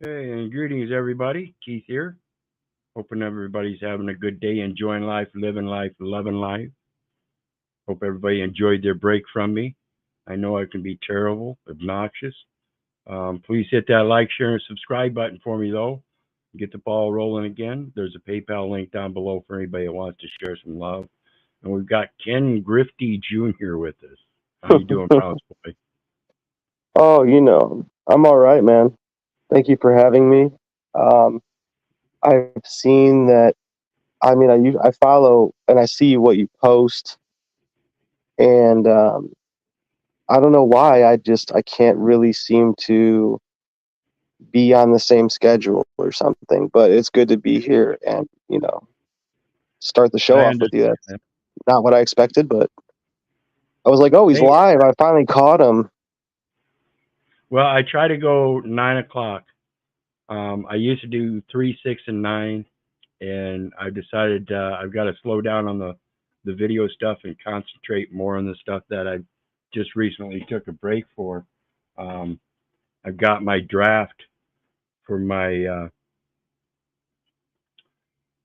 Hey, and greetings, everybody. Keith here. Hoping everybody's having a good day, enjoying life, living life, loving life. Hope everybody enjoyed their break from me. I know I can be terrible, obnoxious. Please hit that like, share, and subscribe button for me, though. Get the ball rolling again. There's a PayPal link down below for anybody that wants to share some love. And we've got Ken Grifty Jr. with us. How you doing, Browns boy? Oh, I'm all right, man. Thank you for having me. Um, I've seen that. I mean, I follow and I see what you post, and I don't know why. I can't really seem to be on the same schedule or something. But it's good to be here and start the show I off with you. understand That's that. not what I expected, but I was like, oh, he's Hey, live. I finally caught him. well, I try to go 9 o'clock. I used to do 3, 6, and 9, and I've decided I've got to slow down on the video stuff and concentrate more on the stuff that I just recently took a break for. Um, I've got my draft for my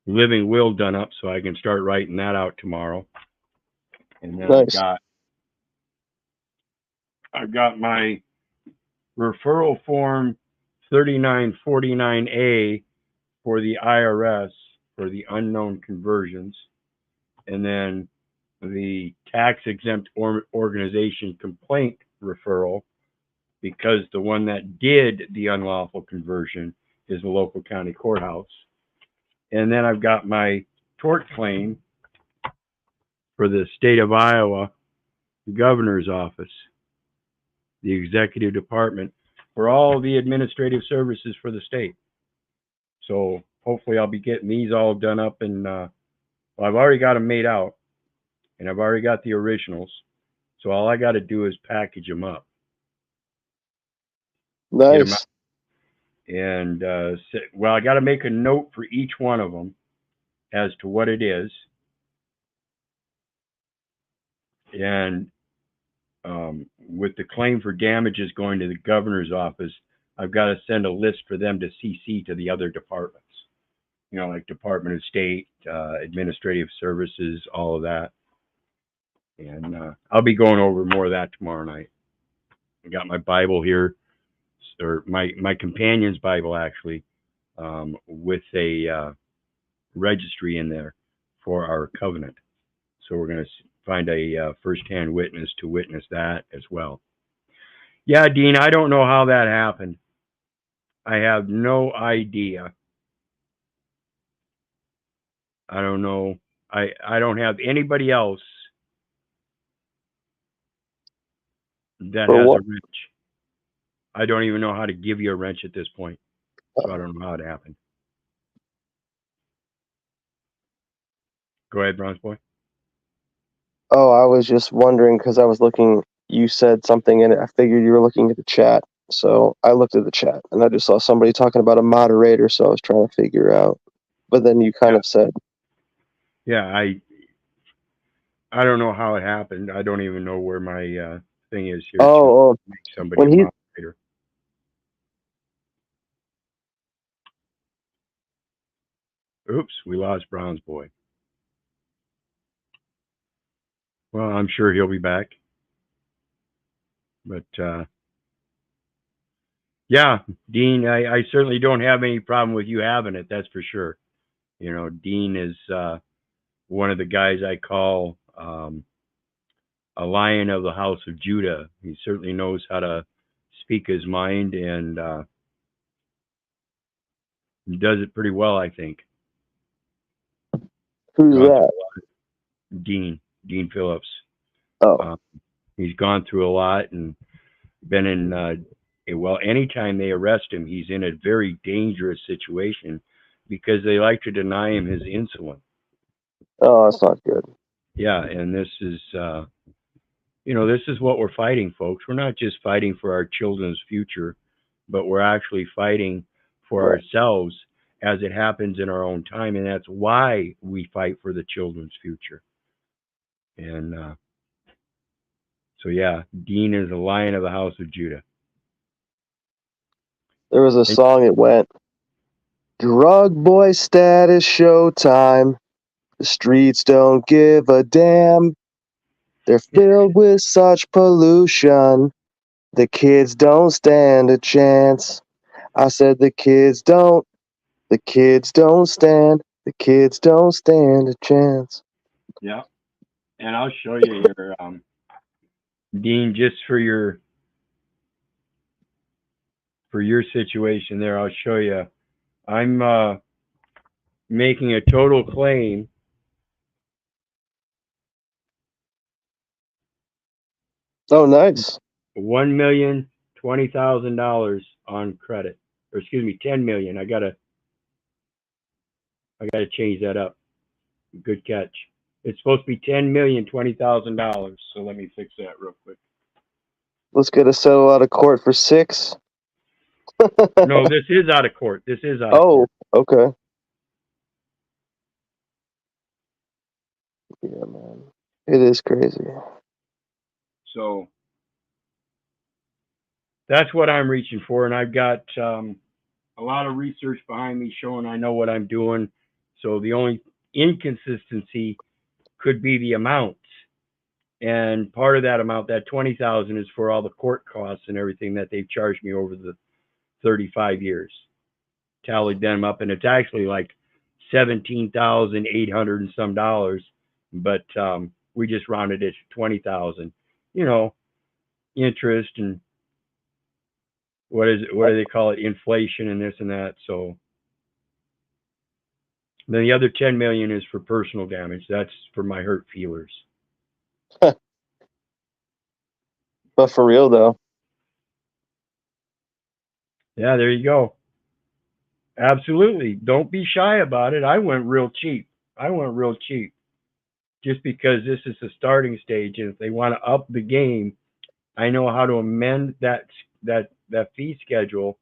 living will done up, so I can start writing that out tomorrow. And then Nice. I've got my referral form 3949A for the IRS for the unknown conversions, and then the tax exempt organization complaint referral because the one that did the unlawful conversion is the local county courthouse. And then I've got my tort claim for the state of Iowa governor's office, the executive department, for all the administrative services for the state. So hopefully I'll be getting these all done up, and well, I've already got them made out, and I've already got the originals. So all I got to do is package them up, get them out, Nice. and well, I got to make a note for each one of them as to what it is, and with the claim for damages going to the governor's office, I've got to send a list for them to CC to the other departments. Like Department of State, Administrative Services, all of that. And I'll be going over more of that tomorrow night. I got my Bible here, or my companion's Bible actually, with a registry in there for our covenant. So we're going to find a first-hand witness to witness that as well. Yeah, Dean, I don't know how that happened. I have no idea. I don't know. I don't have anybody else that For has a what? wrench. I don't even know how to give you a wrench at this point. So I don't know how it happened. Go ahead, Bronze Boy. Oh, I was just wondering because I was looking. You said something in it. I figured you were looking at the chat, so I looked at the chat and I just saw somebody talking about a moderator. So I was trying to figure out. But then you kind Yeah, of said, yeah. I don't know how it happened. I don't even know where my thing is here to "Oh, make somebody when a he moderator. Oops, we lost Bronze Boy. Well, I'm sure he'll be back. But yeah, Dean, I certainly don't have any problem with you having it. That's for sure. Dean is one of the guys I call a lion of the house of Judah. He certainly knows how to speak his mind, and he does it pretty well, I think. who's Gone that?" through Dean Phillips. Oh, Uh, he's gone through a lot and been in. Well, anytime they arrest him, he's in a very dangerous situation because they like to deny him his insulin. oh, that's not good. Yeah, and this is what we're fighting, folks. We're not just fighting for our children's future, but we're actually fighting for Right. ourselves as it happens in our own time, and that's why we fight for the children's future. And so, yeah, Dean is a lion of the house of Judah. There was a song, it went, drug boy status showtime. The streets don't give a damn. They're filled with such pollution. The kids don't stand a chance. I said the kids don't stand a chance. Yeah. And I'll show you here, Dean, just for your situation there, I'll show you. I'm making a total claim Oh, nice. $1,020,000 on credit, or excuse me, 10 million. I gotta change that up. Good catch. It's supposed to be $10,020,000. So let me fix that real quick. Let's get a settle out of court for 6. No, this is out of court. This is out of Oh, court. okay. Yeah, man. It is crazy. So that's what I'm reaching for, and I've got a lot of research behind me showing I know what I'm doing. So the only inconsistency could be the amounts, and part of that amount, that 20,000, is for all the court costs and everything that they've charged me over the 35 years. Tallied them up, and it's actually like 17,800 and some dollars, but we just rounded it to 20,000. You know, interest and what do they call it, inflation and this and that. So then the other 10 million is for personal damage. That's for my hurt feelers. But for real though. Yeah, there you go. Absolutely. Don't be shy about it. I went real cheap. Just because this is the starting stage, and if they want to up the game, I know how to amend that fee schedule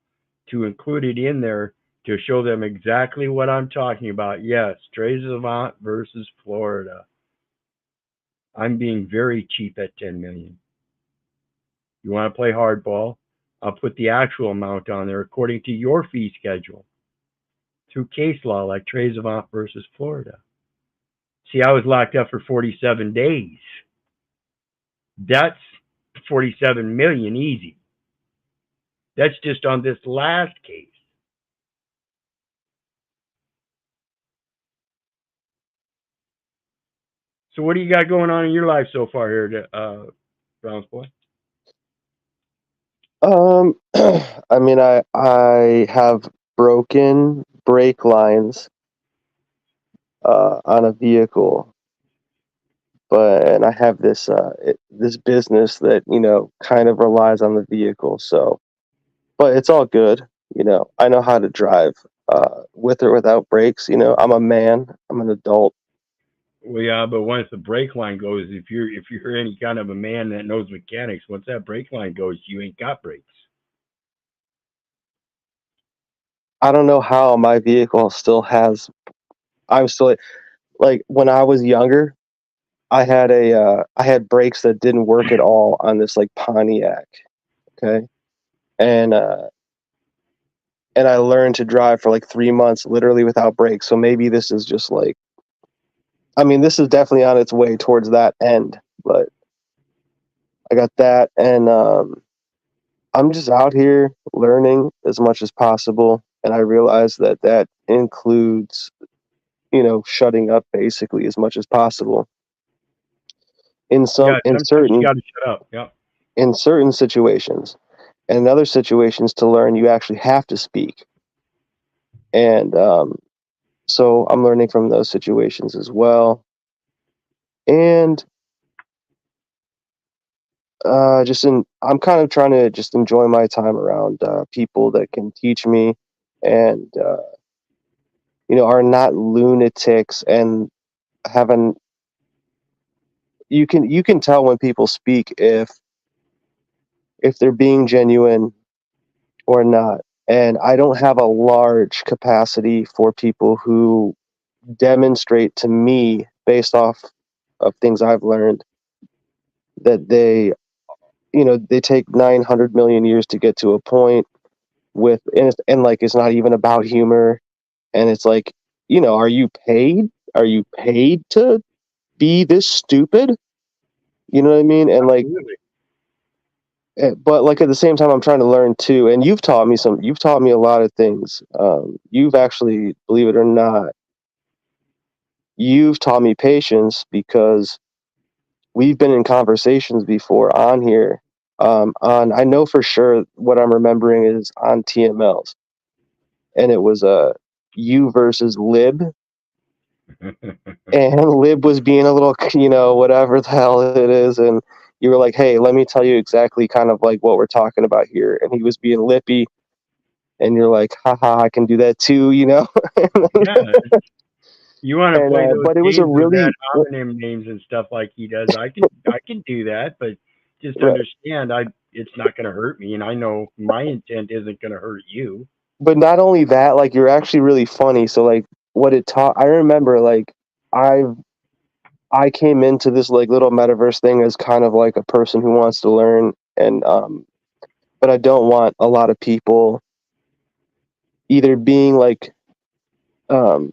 to include it in there to show them exactly what I'm talking about. Yes, C.O.W.A.R.D.S versus Florida. I'm being very cheap at 10 million. You want to play hardball? I'll put the actual amount on there according to your fee schedule through case law, like C.O.W.A.R.D.S versus Florida. See, I was locked up for 47 days. That's 47 million easy. That's just on this last case. So what do you got going on in your life so far here, Browns boy? I mean, I have broken brake lines on a vehicle, and I have this this business that kind of relies on the vehicle. So, but it's all good. I know how to drive with or without brakes. I'm a man. I'm an adult. Well, yeah, but once the brake line goes, if you're any kind of a man that knows mechanics, once that brake line goes, you ain't got brakes. I don't know how my vehicle still has. I'm still like when I was younger. I had brakes that didn't work at all on this like Pontiac. Okay, and I learned to drive for like 3 months literally without brakes. So maybe this is just like, I mean, this is definitely on its way towards that end. But I got that, and I'm just out here learning as much as possible. And I realize that includes, shutting up basically as much as possible. In Yeah, some, in sometimes you certain, got to shut up. Yeah. in certain situations, and in other situations, to learn, you actually have to speak. And so I'm learning from those situations as well. And I'm kind of trying to just enjoy my time around people that can teach me and are not lunatics and haven't. You can tell when people speak if they're being genuine or not. And I don't have a large capacity for people who demonstrate to me based off of things I've learned that they take 900 million years to get to a point. with, and like it's not even about humor, and it's like, are you paid? Are you paid to be this stupid? You know what I mean? And like, Absolutely. but like at the same time, I'm trying to learn too. And you've taught me a lot of things. You've actually, believe it or not, you've taught me patience, because we've been in conversations before on here. I know for sure what I'm remembering is on TMLs, and it was you versus Lib, and Lib was being a little, whatever the hell it is, and you were like, "Hey, let me tell you exactly kind of like what we're talking about here," and he was being lippy, and you're like, "Haha, I can do that too," Yeah. You want to and play those but it was a games with ad really hominem names and stuff like he does. I can do that, but just right, understand it's not going to hurt me, and I know my intent isn't going to hurt you. but not only that, like you're actually really funny. So like what it taught, I remember like I've I came into this like little metaverse thing as kind of like a person who wants to learn, and but I don't want a lot of people either being like um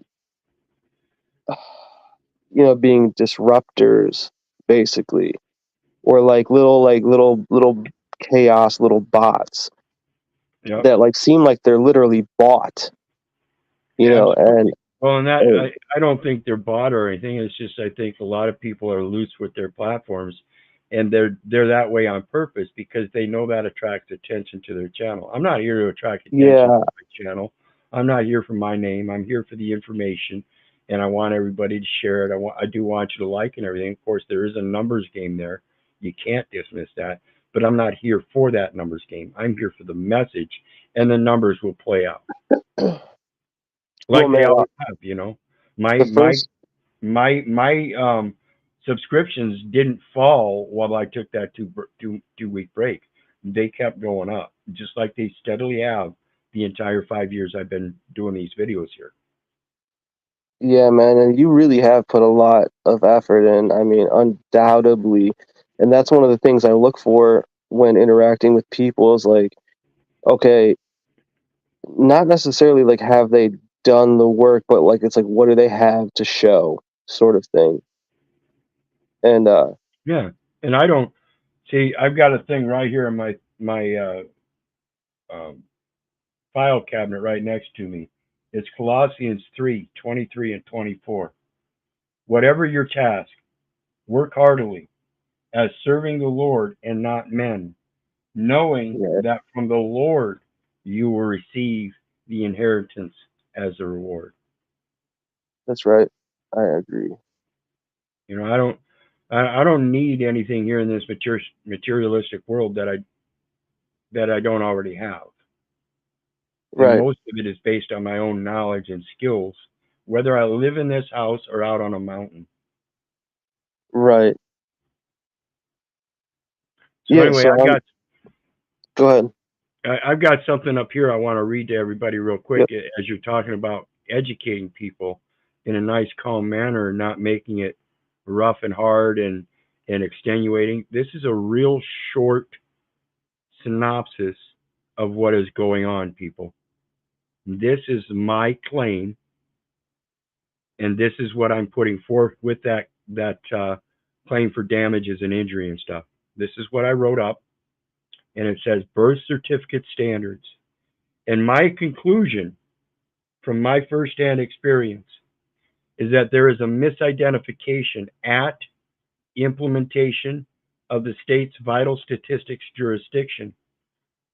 being disruptors basically, or like little chaos little bots Yep. that like seem like they're literally bought, and, Absolutely. Well, and that and I don't think they're bought or anything. It's just I think a lot of people are loose with their platforms, and they're that way on purpose because they know that attracts attention to their channel. I'm not here to attract attention yeah, to my channel. I'm not here for my name. I'm here for the information, and I want everybody to share it. I do want you to like and everything. Of course, there is a numbers game there. You can't dismiss that. But I'm not here for that numbers game. I'm here for the message, and the numbers will play out well like they man, always have. My the my first my subscriptions didn't fall while I took that two week break. They kept going up, just like they steadily have the entire 5 years I've been doing these videos here. Yeah, man, and you really have put a lot of effort in. I mean, undoubtedly. And that's one of the things I look for when interacting with people is like, okay, not necessarily like have they done the work, but like it's like what do they have to show, sort of thing. And Yeah, and I don't see. I've got a thing right here in my um, file cabinet right next to me. It's Colossians 3:23 and 24. Whatever your task, work heartily as serving the Lord and not men, knowing yeah, that from the Lord you will receive the inheritance as a reward. that's right. I agree. I don't need anything here in this materialistic world that I don't already have. And Right, most of it is based on my own knowledge and skills, whether I live in this house or out on a mountain. right. So Yeah, anyway, so go ahead. I've got something up here I want to read to everybody real quick Yep. as you're talking about educating people in a nice, calm manner and not making it rough and hard and extenuating. This is a real short synopsis of what is going on, people. This is my claim, and this is what I'm putting forth with that claim for damages and injury and stuff. This is what I wrote up, and it says birth certificate standards. And my conclusion from my firsthand experience is that there is a misidentification at implementation of the state's vital statistics jurisdiction,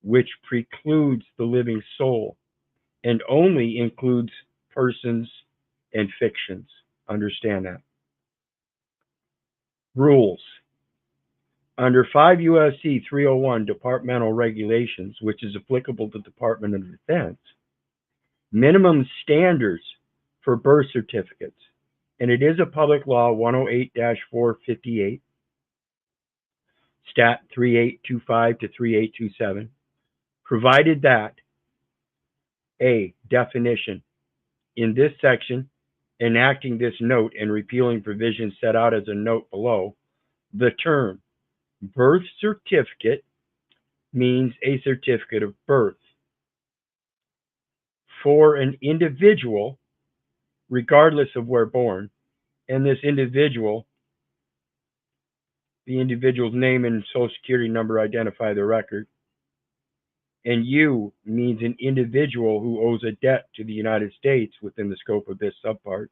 which precludes the living soul and only includes persons and fictions. Understand that. Rules. Under 5 U.S.C. 301 Departmental Regulations, which is applicable to the Department of Defense, minimum standards for birth certificates, and it is a public law 108-458, stat 3825 to 3827, provided that a definition in this section, enacting this note and repealing provisions set out as a note below, the term birth certificate means a certificate of birth. for an individual, regardless of where born, and this individual, the individual's name and social security number identify the record. And U means an individual who owes a debt to the United States within the scope of this subpart.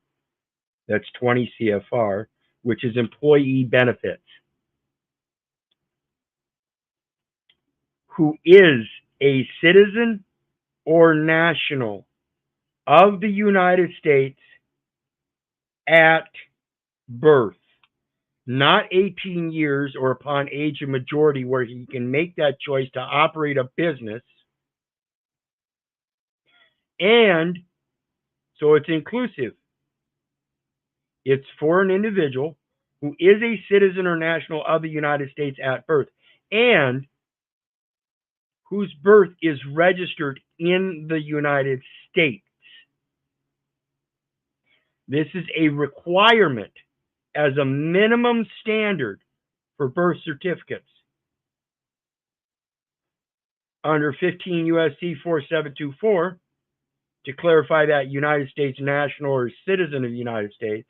That's 20 CFR, which is employee benefits. Who is a citizen or national of the United States at birth, not 18 years or upon age of majority, where he can make that choice to operate a business. And so it's inclusive. It's for an individual who is a citizen or national of the United States at birth and whose birth is registered in the United States. This is a requirement as a minimum standard for birth certificates. Under 15 U.S.C. 4724, to clarify that United States national or citizen of the United States,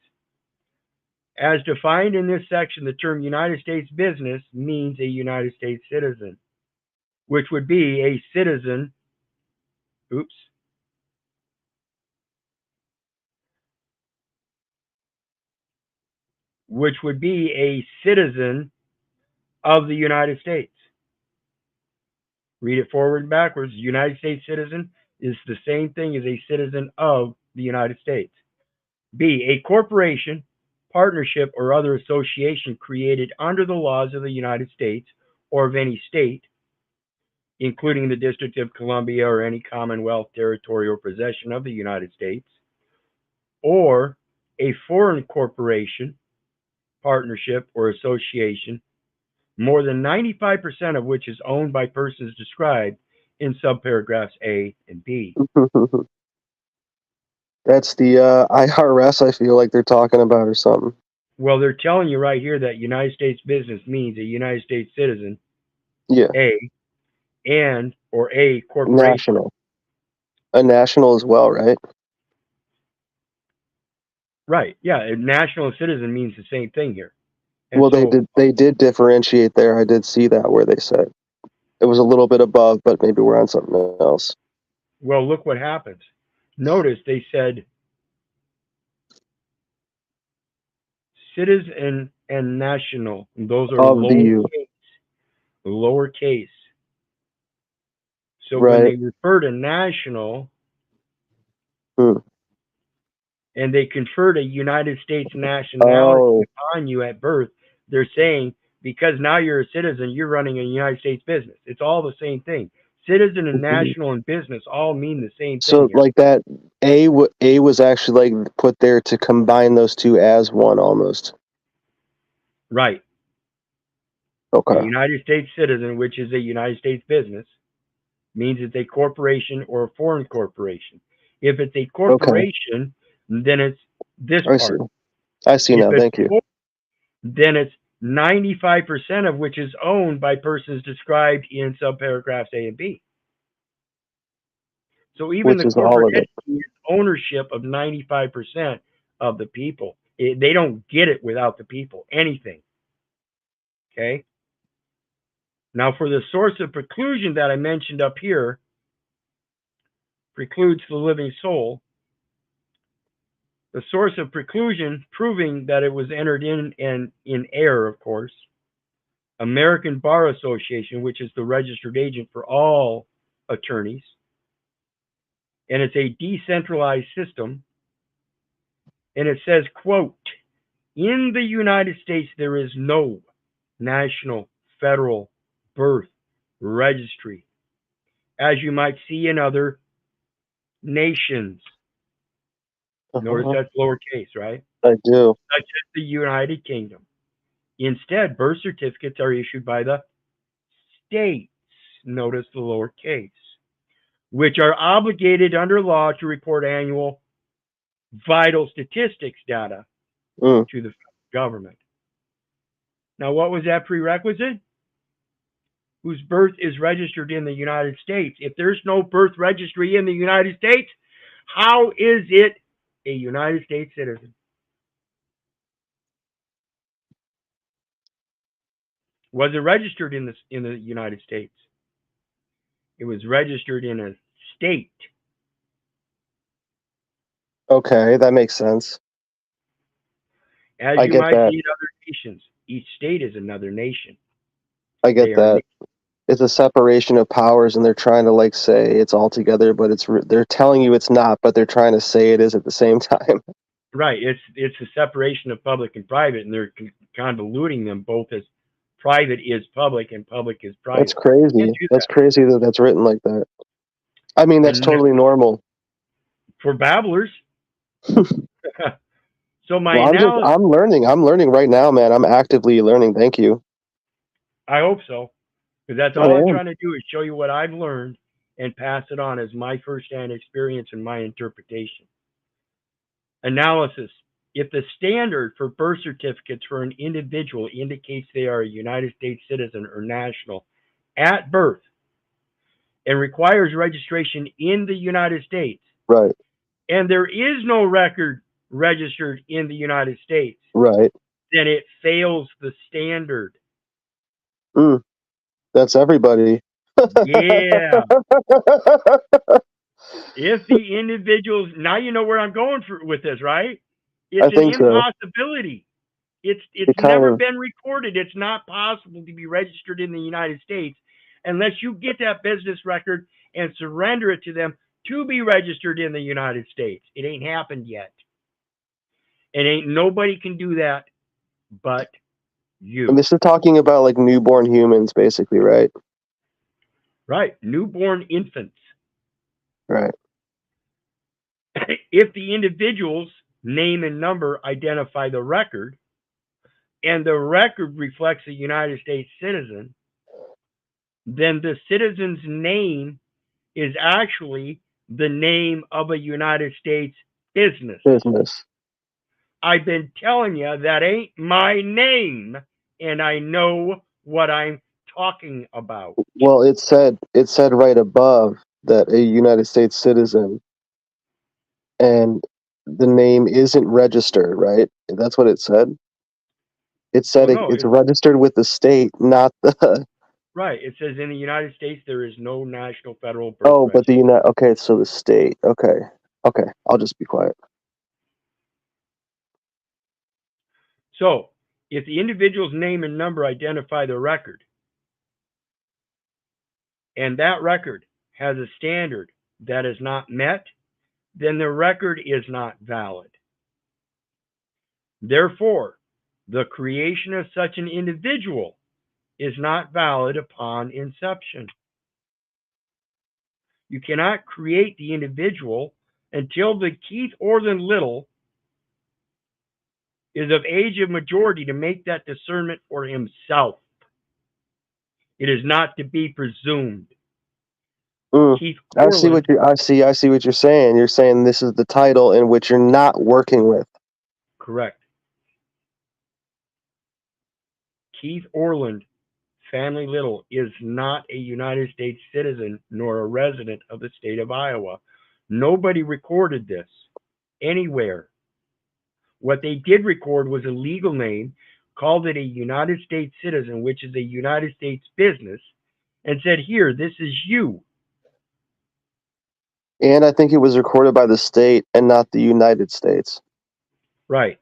as defined in this section, the term United States business means a United States citizen, which would be a citizen, which would be a citizen of the United States. Read it forward and backwards. United States citizen is the same thing as a citizen of the United States. B, a corporation, partnership, or other association created under the laws of the United States or of any state, including the District of Columbia or any Commonwealth, territory, or possession of the United States, or a foreign corporation, partnership, or association, more than 95% of which is owned by persons described in subparagraphs A and B. That's the IRS, I feel like they're talking about or something. Well, they're telling you right here that United States business means a United States citizen, Yeah. A, and or a corporation. National. A national as well, right? Right. Yeah, a national citizen means the same thing here. And well, so, they did differentiate there. I did see that where they said it was a little bit above, but maybe we're on something else. well, look what happens. Notice they said citizen and national. And those are Of the lowercase. So right. when they refer to national and they conferred a United States nationality upon you at birth, they're saying because now you're a citizen, you're running a United States business. It's all the same thing. Citizen and national and business all mean the same thing. So like that A was actually like put there to combine those two as one almost. Right. Okay. A United States citizen, which is a United States business, means it's a corporation or a foreign corporation. If it's a corporation, then it's this part. I see now. Thank you. Then it's 95% of which is owned by persons described in subparagraphs A and B. So even the corporate entity is ownership of 95% of the people. They don't get it without the people, anything. Okay? Now for the source of preclusion that I mentioned up here, precludes the living soul, the source of preclusion proving that it was entered in error, of course, American Bar Association, which is the registered agent for all attorneys, and it's a decentralized system, and it says, quote, in the United States, there is no national federal birth registry, as you might see in other nations. Notice that's lowercase, right? I do. Such as the United Kingdom. Instead, birth certificates are issued by the states, notice the lowercase, which are obligated under law to report annual vital statistics data to the government. Now, what was that prerequisite? Whose birth is registered in the United States. If there's no birth registry in the United States, How is it a United States citizen? Was it registered in the United States? It was registered in a state. Okay, that makes sense. As I you get might that. see in other nations, each state is another nation. I They get are that. It's a separation of powers, and they're trying to like say it's all together, but they're telling you it's not, but they're trying to say it is at the same time. right. It's a separation of public and private, and they're convoluting them both as private is public and public is That's private. Can't crazy. do That's that. crazy that that's written like that. I mean, that's And totally normal. for babblers. So my Well, analysis, I'm learning. I'm learning right now, man. I'm actively learning. Thank you. I hope so, because that's I all I'm am. trying to do is show you what I've learned and pass it on as my firsthand experience and my interpretation. Analysis. If the standard for birth certificates for an individual indicates they are a United States citizen or national at birth and requires registration in the United States, Right. and there is no record registered in the United States, Right. then it fails the standard. Mm, that's everybody. Yeah. If the individuals, now you know where I'm going with this, right? I It's an think so. impossibility. It's It kind never of. been recorded. It's not possible to be registered in the United States unless you get that business record and surrender it to them to be registered in the United States. It ain't happened yet. And ain't nobody can do that but And you. this is talking about like newborn humans, basically, right? Right? Newborn infants. Right. If the individual's name and number identify the record, and the record reflects a United States citizen, then the citizen's name is actually the name of a United States business. Business. I've been telling you that ain't my name, and I know what I'm talking about. Well, it said right above that a United States citizen, and the name isn't registered, right? That's what it said. It Well, said no, it's registered with the state, not the. right. It says in the United States there is no national federal birth Oh, but the registry. United. Okay, so the state. Okay, okay. I'll just be quiet. So, if the individual's name and number identify the record, and that record has a standard that is not met, then the record is not valid. Therefore, the creation of such an individual is not valid upon inception. You cannot create the individual until the Keith Orland Little is of age of majority to make that discernment for himself. It is not to be presumed. Mm, Keith I see what Orland, you. I see what you're saying. You're saying this is the title in which you're not working with. correct. Keith Orland, Family Little, is not a United States citizen nor a resident of the state of Iowa. Nobody recorded this anywhere. What they did record was a legal name, called it a United States citizen, which is a United States business, and said, here, this is you. And I think it was recorded by the state and not the United States. Right.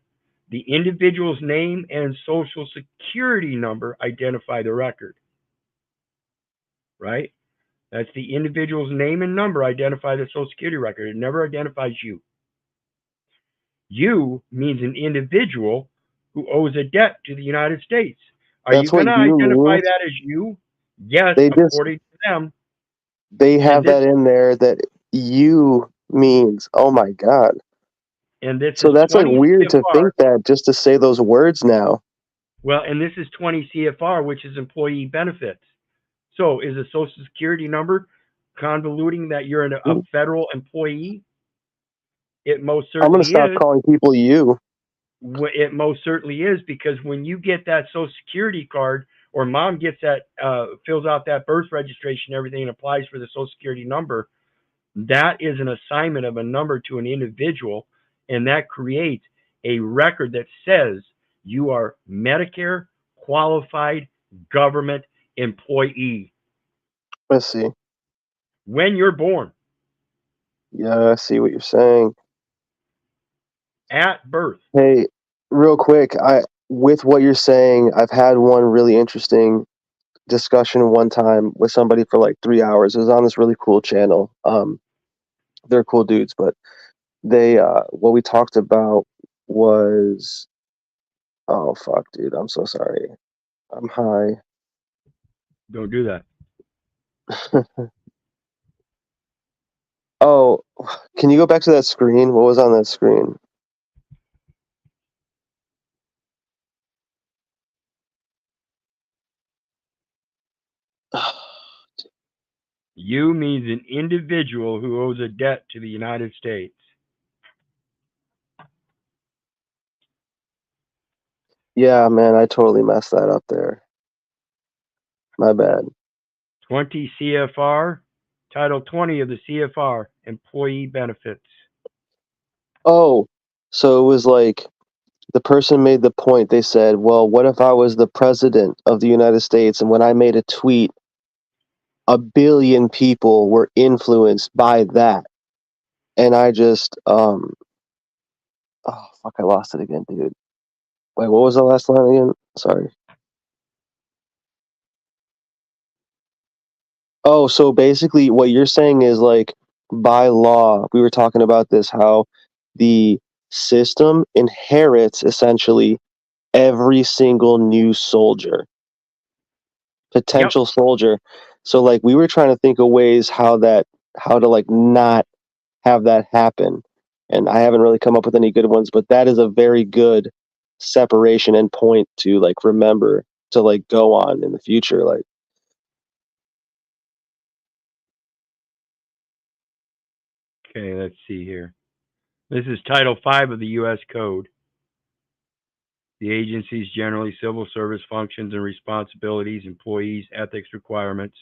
The individual's name and social security number identify the record. Right? That's the individual's name and number identify the social security record. It never identifies you. You means an individual who owes a debt to the United States. Are you That's going what to you identify means. that as you? Yes, They just according to them. they And have this that in there that you means. Oh my god. and this So is that's like 20 weird to CFR. think that just to say those words now. Well, and this is 20 CFR, which is employee benefits. So is a social security number convoluting that you're a federal employee? It most I'm gonna certainly stop is. calling people you. It most certainly is, because when you get that social security card, or mom gets that, fills out that birth registration, everything, and applies for the social security number, That is an assignment of a number to an individual, and that creates a record that says you are Medicare qualified government employee Let's see. when you're born, Yeah, I see what you're saying. at birth. Hey, real quick, with what you're saying, I've had one really interesting discussion one time with somebody for like 3 hours. It was on this really cool channel. They're cool dudes, but they what we talked about was, oh fuck, dude, I'm so sorry. I'm high. Don't do that. Oh, can you go back to that screen? What was on that screen? You means an individual who owes a debt to the United States. Yeah, man, I totally messed that up there. My bad. 20 CFR, Title 20 of the CFR, Employee Benefits. Oh, so it was like the person made the point. They said, well, what if I was the president of the United States and when I made a tweet, a billion people were influenced by that? And I just, oh, fuck, I lost it again, dude. Wait, what was the last line again? Sorry. Oh, so basically what you're saying is like by law, we were talking about this, how the system inherits essentially every single new soldier, Yep, potential soldier. So like we were trying to think of ways how to like not have that happen. And I haven't really come up with any good ones, but that is a very good separation and point to like remember to like go on in the future. Like, okay, let's see here. This is Title 5 of the U.S. Code. The agency's generally civil service functions and responsibilities, employees, ethics requirements.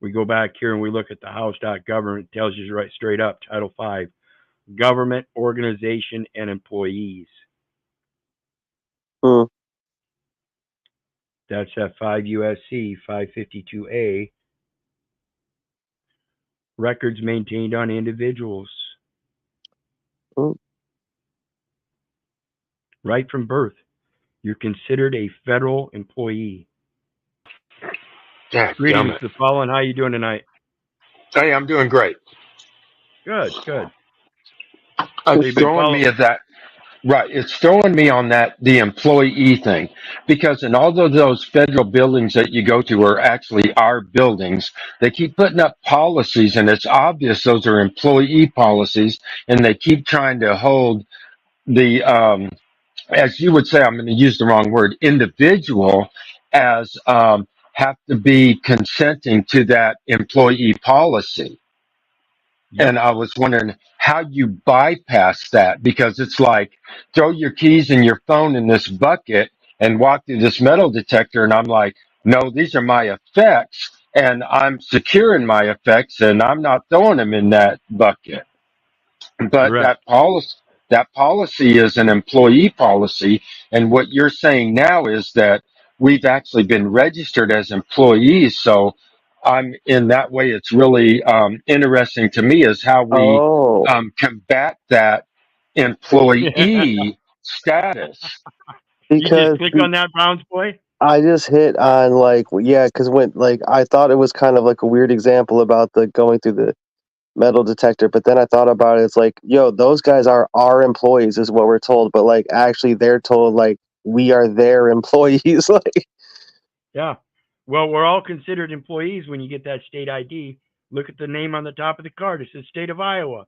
We go back here and we look at the House.Government. It tells you right straight up, Title 5, government, organization, and employees. hmm, That's at 5 U.S.C. 552A. Records maintained on individuals. hmm, Right from birth, you're considered a federal employee. God damn Greetings, it. the fallen. How you doing tonight? Hey, I'm doing great. Good, good. So It's you've been throwing following. me at that. Right. It's throwing me on the employee thing because in all of those federal buildings that you go to are actually our buildings. They keep putting up policies and it's obvious those are employee policies and they keep trying to hold the, as you would say, I'm going to use the wrong word, individual as, have to be consenting to that employee policy. Yep, And I was wondering how you bypass that because it's like throw your keys and your phone in this bucket and walk through this metal detector. And I'm like, no, these are my effects and I'm securing my effects and I'm not throwing them in that bucket. But correct. that policy is an employee policy, and what you're saying now is that we've actually been registered as employees. So I'm in that way. It's really hmm. interesting to me is how we Oh, combat that employee status. You just because click on that Browns boy? I just hit on like, yeah, because when like I thought it was kind of like a weird example about the going through the metal detector, but then I thought about it. It's like, yo, those guys are our employees, is what we're told, but like actually they're told like we are their employees. Like, Yeah. Well, we're all considered employees when you get that state ID. Look at the name on the top of the card. It says State of Iowa.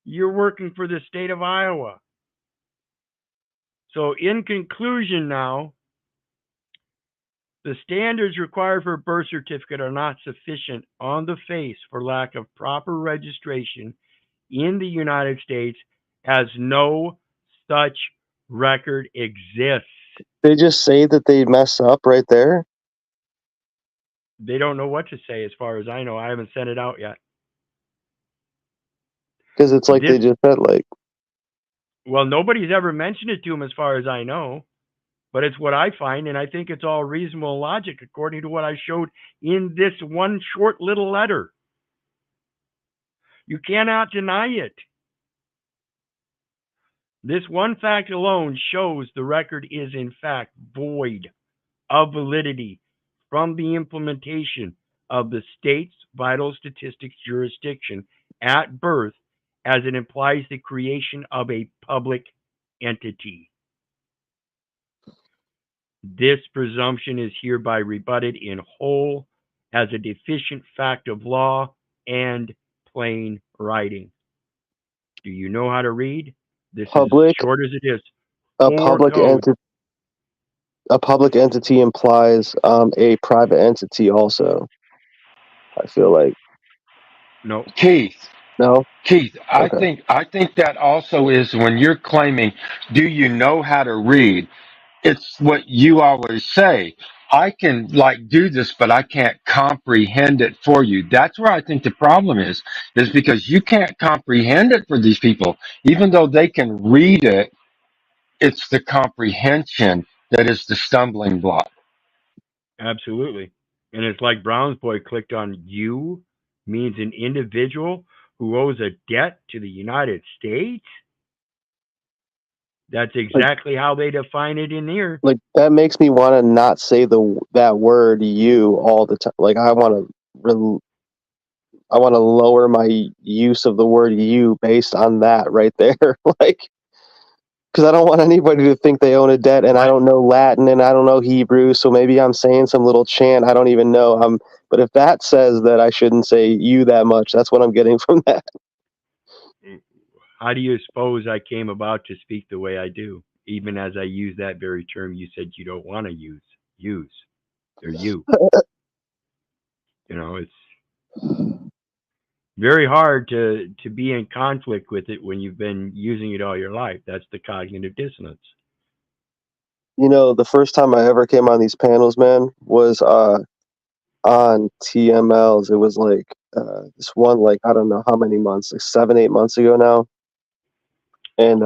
You're working for the state of Iowa. So, in conclusion, now, the standards required for a birth certificate are not sufficient on the face for lack of proper registration in the United States, as no such record exists. they just say that they mess up right there. They don't know what to say, as far as I know. I haven't sent it out yet. Because it's like This, they just said, like, well, nobody's ever mentioned it to him as far as I know, but it's what I find, and I think it's all reasonable logic according to what I showed in this one short little letter. You cannot deny it. This one fact alone shows the record is in fact void of validity from the implementation of the state's vital statistics jurisdiction at birth, as it implies the creation of a public entity. This presumption is hereby rebutted in whole as a deficient fact of law and plain writing. Do you know how to read? This is public, short as it is. a Four public codes. entity. A public entity implies a private entity also. I feel like No, Keith, no. Keith, Okay. I think that also is when you're claiming, do you know how to read? It's what you always say. I can like do this, but I can't comprehend it for you. That's where I think the problem is because you can't comprehend it for these people. Even though they can read it, it's the comprehension that is the stumbling block. absolutely. And it's like Brown's boy clicked on you means an individual who owes a debt to the United States. That's Like, exactly how they define it in here. that makes me want to not say that word "you" all the time. Like I want to lower my use of the word "you" based on that right there. Like, because I don't want anybody to think they own a debt, and I But don't know Latin and I don't know Hebrew, so maybe I'm saying some little chant I don't even know. But if that says that I shouldn't say "you" that much, that's what I'm getting from that. how do you suppose I came about to speak the way I do? Even as I use that very term you said you don't want to use. Or you. You know, it's very hard to be in conflict with it when you've been using it all your life. That's the cognitive dissonance. The first time I ever came on these panels, man, was on TMLs. It was like this one, like I don't know how many months, like 7, 8 months ago now, and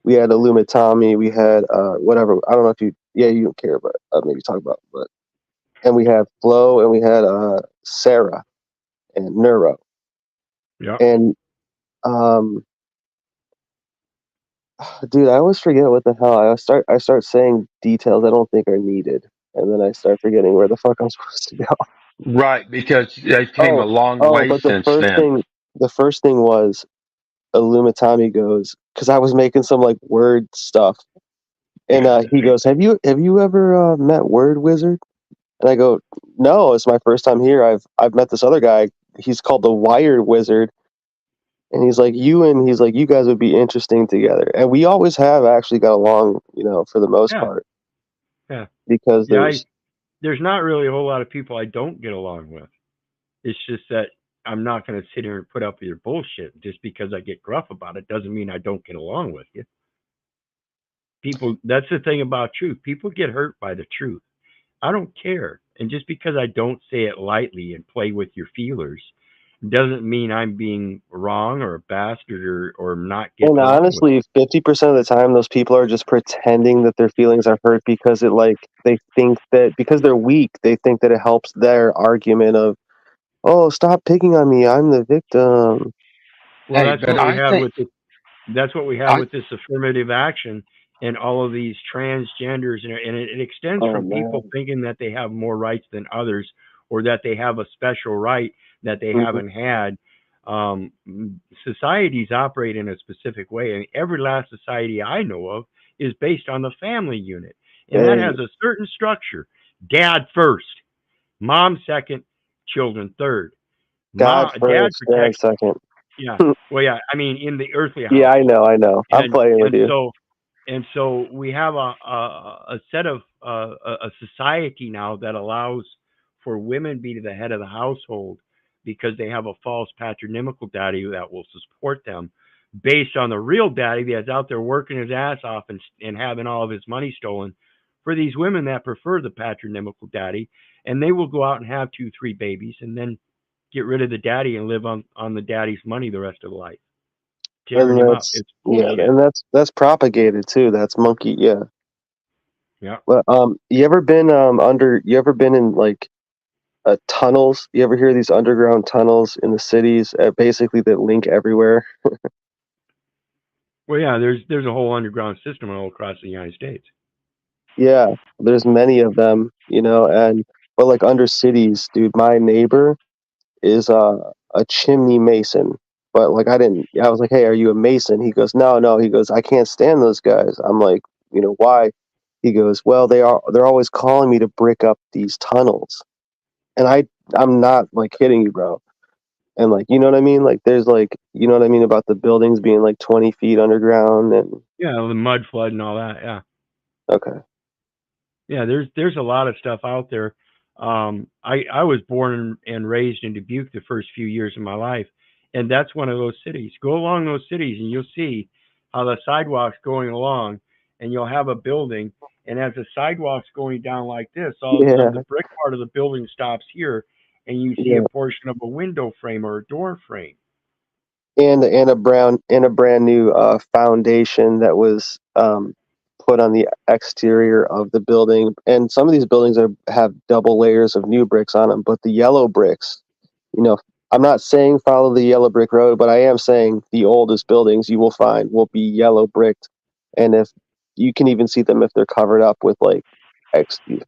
we had Illumitami, we had whatever. I don't know if you don't care, but maybe talk about, but and we had Flo, and we had Sarah and Neuro, Yeah. and um, dude, I always forget what the hell I start saying details I don't think are needed, and then I start forgetting where the fuck I'm supposed to go. Right, because they came a Oh, long oh, way but the since first then. thing, was Illumitami goes, because I was making some like word stuff, and he goes, "Have you ever met Wyrd Wyzard?" And I go, "No, it's my first time here. I've met this other guy. He's called the Wyrd Wyzard." And he's like, "You guys would be interesting together." And we always have actually got along, for the most Yeah. part, Yeah. because Yeah. there's There's not really a whole lot of people I don't get along with. It's just that I'm not going to sit here and put up with your bullshit. Just because I get gruff about it doesn't mean I don't get along with you. People, that's the thing about truth. People get hurt by the truth. I don't care. And just because I don't say it lightly and play with your feelers doesn't mean I'm being wrong or a bastard or not and getting along with honestly, 50% of the time, those people are just pretending that their feelings are hurt because they think that because they're weak, they think that it helps their argument of, "Oh, stop picking on me. I'm the victim." you. Well, Hey, that's but what we I have think with the that's what we have I with this affirmative action and all of these transgenders, and it extends Oh from people man. thinking that they have more rights than others or that they have a special right that they Mhm. haven't had. um, Societies operate in a specific way, and every last society I know of is based on the family unit, and that Hey, has a certain structure: dad first, mom second, children third. God Dad first, dad protects. second. Yeah, well, yeah, I mean in the earthly Yeah, I household. know, I know. I'm and playing with and you. so we have a set of a society now that allows for women be the head of the household because they have a false patronymical daddy that will support them based on the real daddy that's out there working his ass off and having all of his money stolen for these women that prefer the patronymical daddy, and they will go out and have 2 3 babies and then get rid of the daddy and live on the daddy's money the rest of the life. tearing And them up. that's It's yeah, bullshit. and that's propagated too. That's monkey. Yeah. Yeah. But you ever been in like tunnels? You ever hear these underground tunnels in the cities, basically that link everywhere? Well, yeah. There's a whole underground system all across the United States. Yeah, there's many of them, and but like under cities, dude, my neighbor is a chimney mason. But like I was like, "Hey, are you a mason?" He goes, "No, no." He goes, "I can't stand those guys." I'm like, "Why?" He goes, "Well, they're always calling me to brick up these tunnels." And I'm not like kidding you, bro. And like, you know what I mean? Like there's like, you know what I mean about the buildings being like 20 feet underground and Yeah, the mud flood and all that. Yeah. okay. Yeah, there's a lot of stuff out there. I was born and raised in Dubuque the first few years of my life, and that's one of those cities. Go along those cities, and you'll see how the sidewalks going along, and you'll have a building, and as the sidewalk's going down like this, all of a sudden Yeah, the brick part of the building stops here, and you see a yeah. portion of a window frame or a door frame. And a brand new foundation that was put on the exterior of the building. And some of these buildings have double layers of new bricks on them, but the yellow bricks, you know, I'm not saying follow the yellow brick road, but I am saying the oldest buildings you will find will be yellow bricked, and if you can even see them if they're covered up with like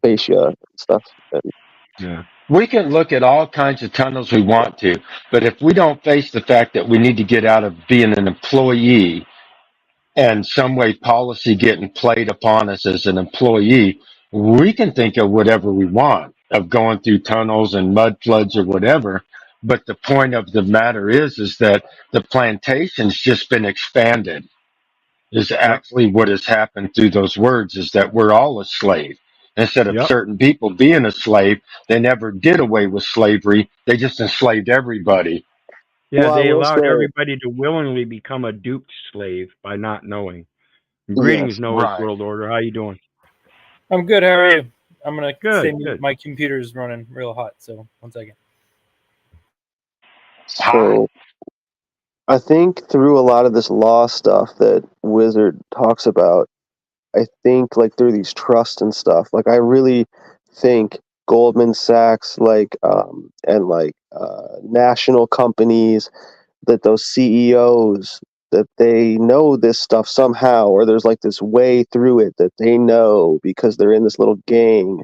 fascia and stuff. And Yeah. We can look at all kinds of tunnels we want to, but if we don't face the fact that we need to get out of being an employee and some way policy getting played upon us as an employee, we can think of whatever we want of going through tunnels and mud floods or whatever. But the point of the matter is that the plantation's just been expanded is Yep. actually what has happened through those words is that we're all a slave. Instead of Yep. certain people being a slave, they never did away with slavery. They just enslaved everybody. Yeah, well, I they will allowed say everybody to willingly become a duped slave by not knowing. Greetings, yes. Noah's Right. World Order. How you doing? I'm good. How are you? I'm gonna say Good, good. my computer's running real hot. So 1 second. Hot. So I think through a lot of this law stuff that Wizard talks about, I think like through these trusts and stuff, like I really think Goldman Sachs, and national companies, that those CEOs, that they know this stuff somehow, or there's like this way through it that they know because they're in this little gang.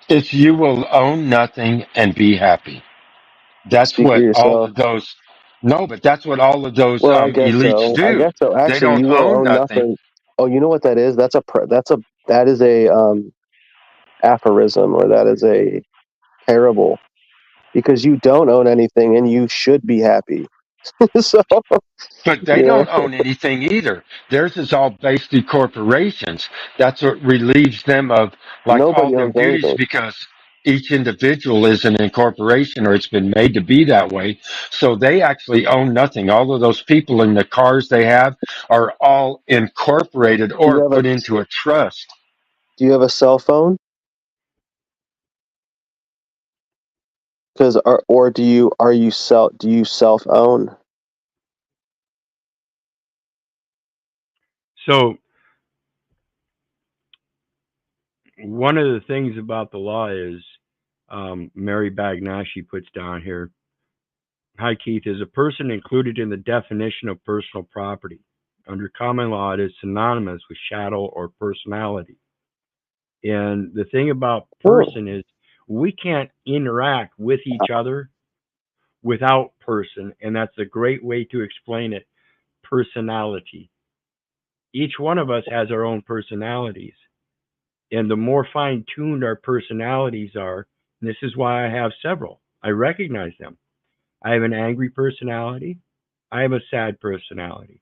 It's you will own nothing and be happy. That's Speak for what all yourself. of those, no, but that's what all of those Well, I guess elites so. I do. guess so. They Actually, don't you will own own nothing. nothing. Oh, you know what that is? That is a aphorism, or that is a parable, because you don't own anything and you should be happy. So But they yeah, don't own anything either. Theirs is all based through corporations. That's what relieves them of like all nobody their owns duties anything. because each individual is an incorporation or it's been made to be that way. So they actually own nothing. All of those people in the cars they have are all incorporated Do you or have a put into a trust. Do you have a cell phone? Because or do you self own? So one of the things about the law is Mary Bagnashi puts down here. Hi, Keith. Is a person included in the definition of personal property? Under common law, it is synonymous with chattel or personality. And the thing about Oh, person is we can't interact with each other without person, and that's a great way to explain it. Personality. Each one of us has our own personalities. And the more fine tuned our personalities are, and this is why I have several, I recognize them. I have an angry personality. I have a sad personality.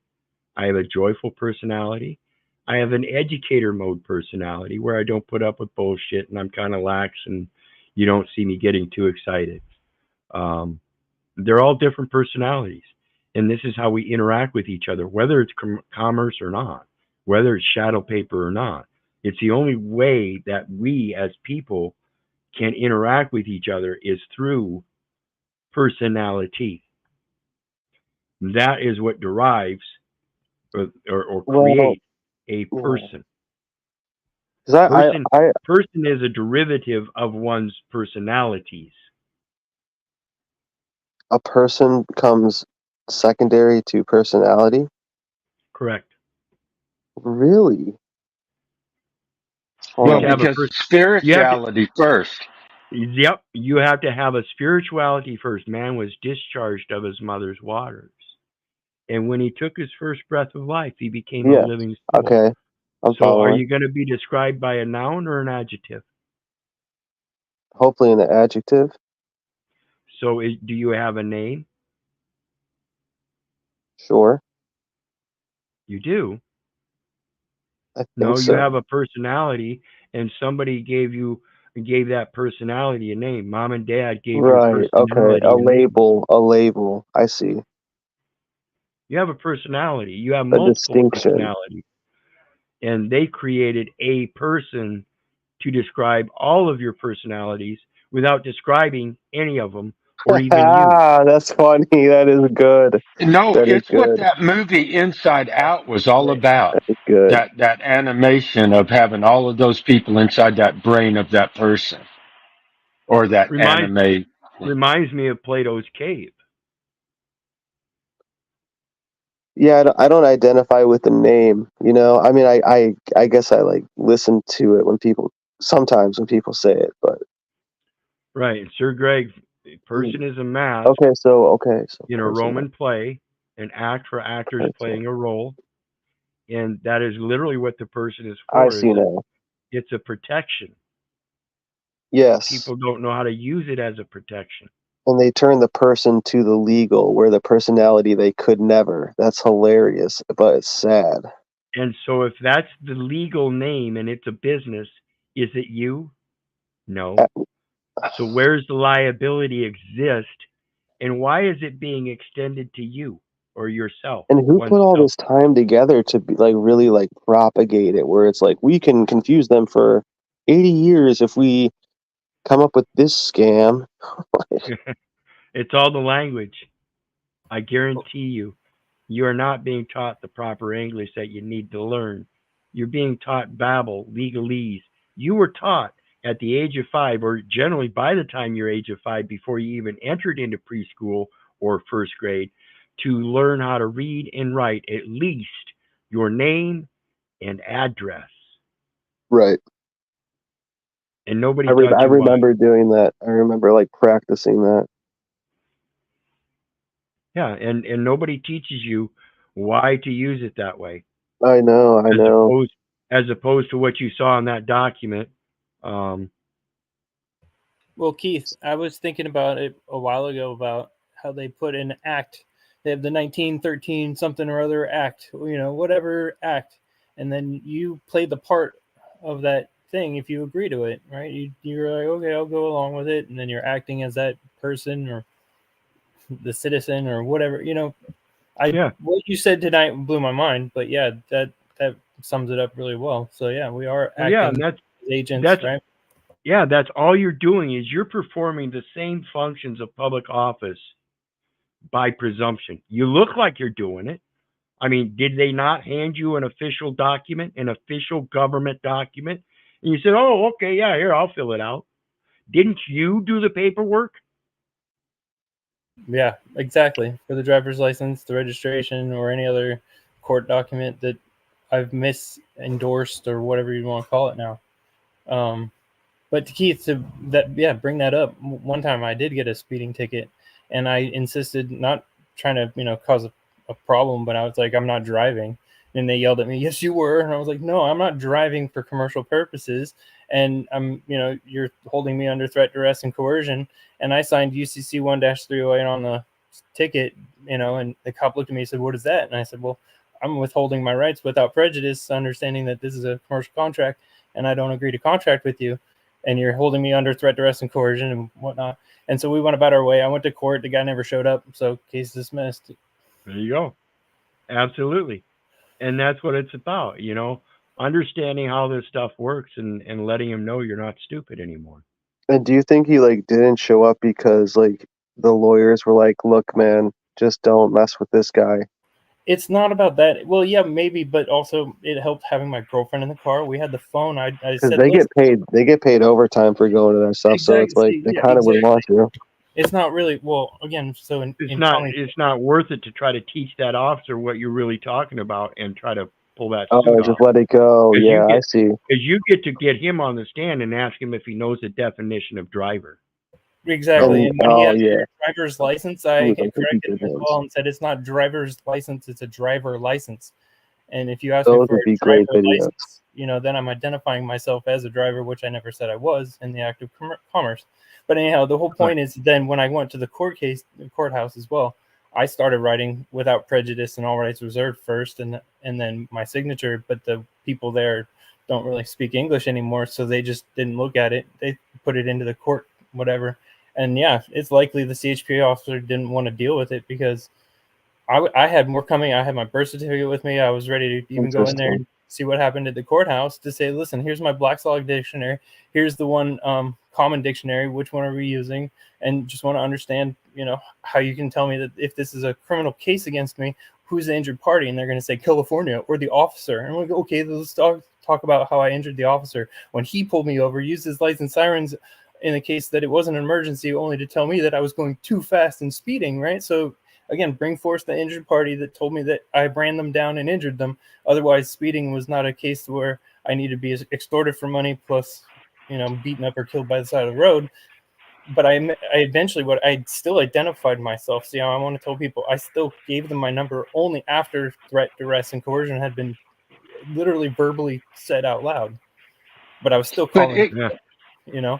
I have a joyful personality. I have an educator mode personality where I don't put up with bullshit and I'm kind of lax and you don't see me getting too excited. Um, they're all different personalities. And this is how we interact with each other, whether it's commerce or not, whether it's shadow paper or not. It's the only way that we as people can interact with each other is through personality. That is what derives or Well, creates a yeah. person. 'Cause Person is a derivative of one's personalities. a person comes secondary to personality. Correct. Really? You Hold have Well, to on. have a because person. You have to. spirituality first. Yep. You have to have a spirituality first. Man was discharged of his mother's waters, and when he took his first breath of life, he became a Yes. living soul. Okay. I'm So, are following. you going to be described by a noun or an adjective? Hopefully, in the adjective. So, do you have a name? Sure. You do. I think No, you so. have a personality, and somebody gave that personality a name. Mom and dad gave your Right. Okay. personality a name. A label. I see. You have a personality. You have A multiple distinction. personalities, and they created a person to describe all of your personalities without describing any of them or even you. That's funny. That is good. No, That is it's what good. that movie Inside Out was all Right. about. That is good. That animation of having all of those people inside that brain of that person or that Reminds anime. reminds me of Plato's cave. Yeah, I don't identify with the name. I mean, I guess I like listen to it sometimes when people say it, but Right. And Sir Greg, a person is a mask okay, so in a person, Roman play, an act for actors person. playing a role, and that is literally what the person is I for. see now. It's a protection. Yes, People don't know how to use it as a protection. and they turn the person to the legal, where the personality they could never. That's hilarious, but it's sad. And so if that's the legal name and it's a business, is it you? No. So where's the liability exist and why is it being extended to you or yourself, And who put all oneself? this time together to be like really like propagate it, where it's like we can confuse them for 80 years if we come up with this scam. It's all the language. I guarantee you, you are not being taught the proper English that you need to learn. You're being taught babble, legalese. You were taught at the age of 5, or generally by the time you're age of 5, before you even entered into preschool or first grade, to learn how to read and write at least your name and address. Right. And nobody taught I you why. remember doing that. I remember like practicing that. Yeah, and nobody teaches you why to use it that way. I know, I as know. opposed as opposed to what you saw in that document. Um, Well, Keith, I was thinking about it a while ago about how they put an act. They have the 1913 something or other act, whatever act, and then you play the part of that thing if you agree to it, right? You're like, okay, I'll go along with it, and then you're acting as that person or the citizen or whatever. yeah, What you said tonight blew my mind, but yeah, that sums it up really well. So yeah, we are well, yeah, and acting as agents, that's right? that's all you're doing is you're performing the same functions of public office by presumption. You look like you're doing it. I mean, did they not hand you an official document, an official government document? And you said, "Oh, okay, yeah, here, I'll fill it out." Didn't you do the paperwork? Yeah, exactly. For the driver's license, the registration, or any other court document that I've misendorsed or whatever you want to call it now. Um, but to Keith, bring that up. One time I did get a speeding ticket, and I insisted, not trying to cause a problem, but I was like, I'm not driving, and they yelled at me, yes you were, and I was like, no, I'm not driving for commercial purposes, and you're holding me under threat, duress, and coercion, and I signed UCC 1-308 on the ticket, and the cop looked at me and said, what is that? And I said, well, I'm withholding my rights without prejudice, understanding that this is a commercial contract and I don't agree to contract with you, and you're holding me under threat, duress, and coercion and whatnot. And so we went about our way. I went to court. The guy never showed up. So case dismissed. There you go. Absolutely. And that's what it's about, understanding how this stuff works and letting them know you're not stupid anymore. And do you think he like didn't show up because like the lawyers were like, "Look, man, just don't mess with this guy. It's not about that. Well, yeah, maybe, but also it helped having my girlfriend in the car. We had the phone. I Because said, they listen, get paid overtime for going to that stuff, so exactly. it's like See, they yeah, kind of would want to. It's not really, well, again, so in It's counting, not worth it to try to teach that officer what you're really talking about and try to pull that Oh, suit just off. let it go. Because Yeah, I see. you get to get him on the stand and ask him if he knows the definition of driver. exactly. And And when he oh asked yeah, for a driver's license, I Ooh, those would be corrected good him as ones. well and said it's not driver's license, it's a driver license. And if you ask me Those for would a be great driver videos. license, then I'm identifying myself as a driver, which I never said I was in the act of commerce. But anyhow, the whole point is then when I went to the courthouse as well, I started writing without prejudice and all rights reserved first, and then my signature. But the people there don't really speak English anymore, so they just didn't look at it. They put it into the court, whatever. And yeah, it's likely the CHPA officer didn't want to deal with it because I had more coming. I had my birth certificate with me. I was ready to even go in there and see what happened at the courthouse to say, listen, here's my Black's Law dictionary. Here's the one common dictionary. Which one are we using? And just want to understand, how you can tell me that if this is a criminal case against me, who's the injured party? And they're going to say California or the officer. And we're like, okay, let's talk about how I injured the officer when he pulled me over, used his lights and sirens in the case that it wasn't an emergency, only to tell me that I was going too fast and speeding, right? So again, bring forth the injured party that told me that I ran them down and injured them. Otherwise, speeding was not a case where I need to be extorted for money plus, beaten up or killed by the side of the road. But I eventually, I still identified myself. See, I want to tell people, I still gave them my number only after threat, duress, and coercion had been literally verbally said out loud. But I was still But calling,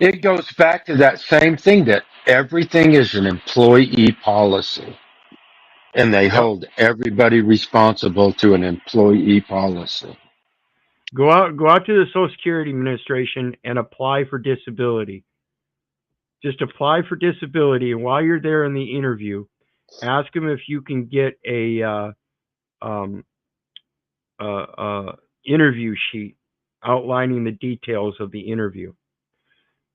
it goes back to that same thing that everything is an employee policy, and they Yep. hold everybody responsible to an employee policy. Go out to the Social Security Administration and apply for disability. Just apply for disability, and while you're there in the interview, ask them if you can get a interview sheet outlining the details of the interview.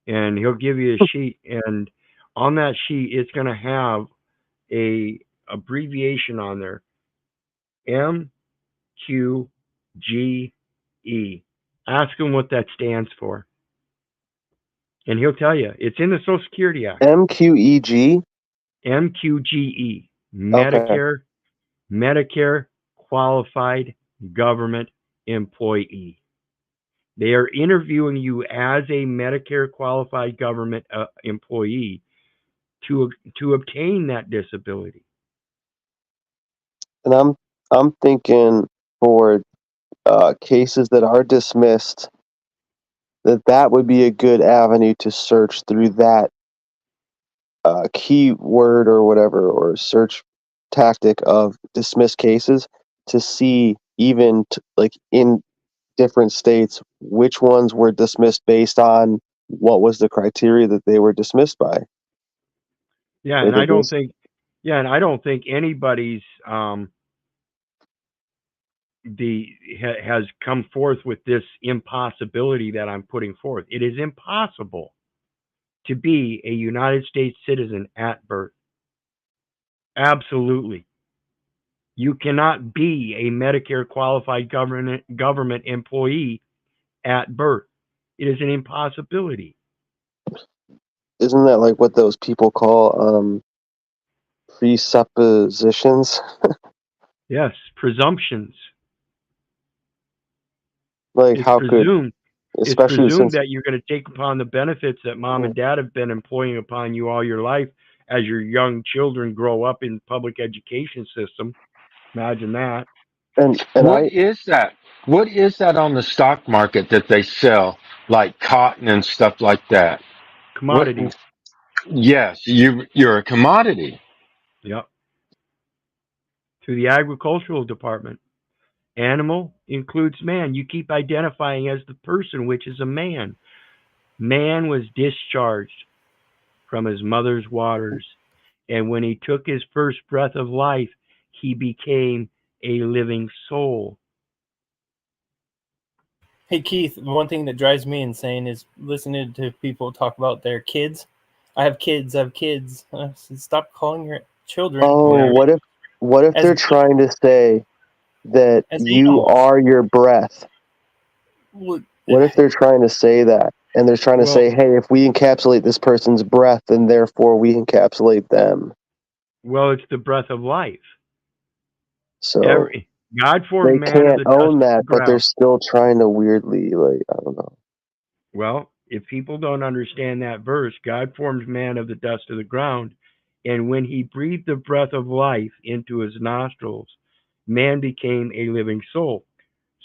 And he'll give you a sheet, and on that sheet, it's going to have a abbreviation on there, MQGE. Ask him what that stands for, and he'll tell you. It's in the Social Security Act. MQEG. MQGE, Okay. Medicare Qualified Government Employee. They are interviewing you as a Medicare Qualified Government employee to obtain that disability. And I'm thinking for cases that are dismissed, that would be a good avenue to search through that keyword or whatever, or search tactic of dismissed cases to see even like in different states which ones were dismissed based on what was the criteria that they were dismissed by. Yeah, and I don't think anybody's has come forth with this impossibility that I'm putting forth. It is impossible to be a United States citizen at birth. Absolutely. You cannot be a Medicare qualified government employee at birth. It is an impossibility. Isn't that like what those people call presuppositions? Yes, presumptions. Like It's how could, presumed especially since, that you're going to take upon the benefits that mom and dad have been employing upon you all your life as your young children grow up in public education system. Imagine that. and What I is that? What is that on the stock market that they sell, like cotton and stuff like that? What? Commodities. Yes, you're a commodity. Yep. To the agricultural department. Animal includes man. You keep identifying as the person, which is a man. Man was discharged from his mother's waters, and when he took his first breath of life, he became a living soul. hey Keith, one thing that drives me insane is listening to people talk about their kids. I have kids. Stop calling your children Oh, Yeah. what if as they're trying to say that as you animals. are your breath? Well, What if they're trying to say that? And they're trying to Well, say, hey, if we encapsulate this person's breath, then therefore we encapsulate them. it's the breath of life. So Every God formed they man of can't the dust own of the that, but they're ground. still trying to weirdly, like, I don't know. Well, if people don't understand that verse, God formed man of the dust of the ground, and when he breathed the breath of life into his nostrils, man became a living soul.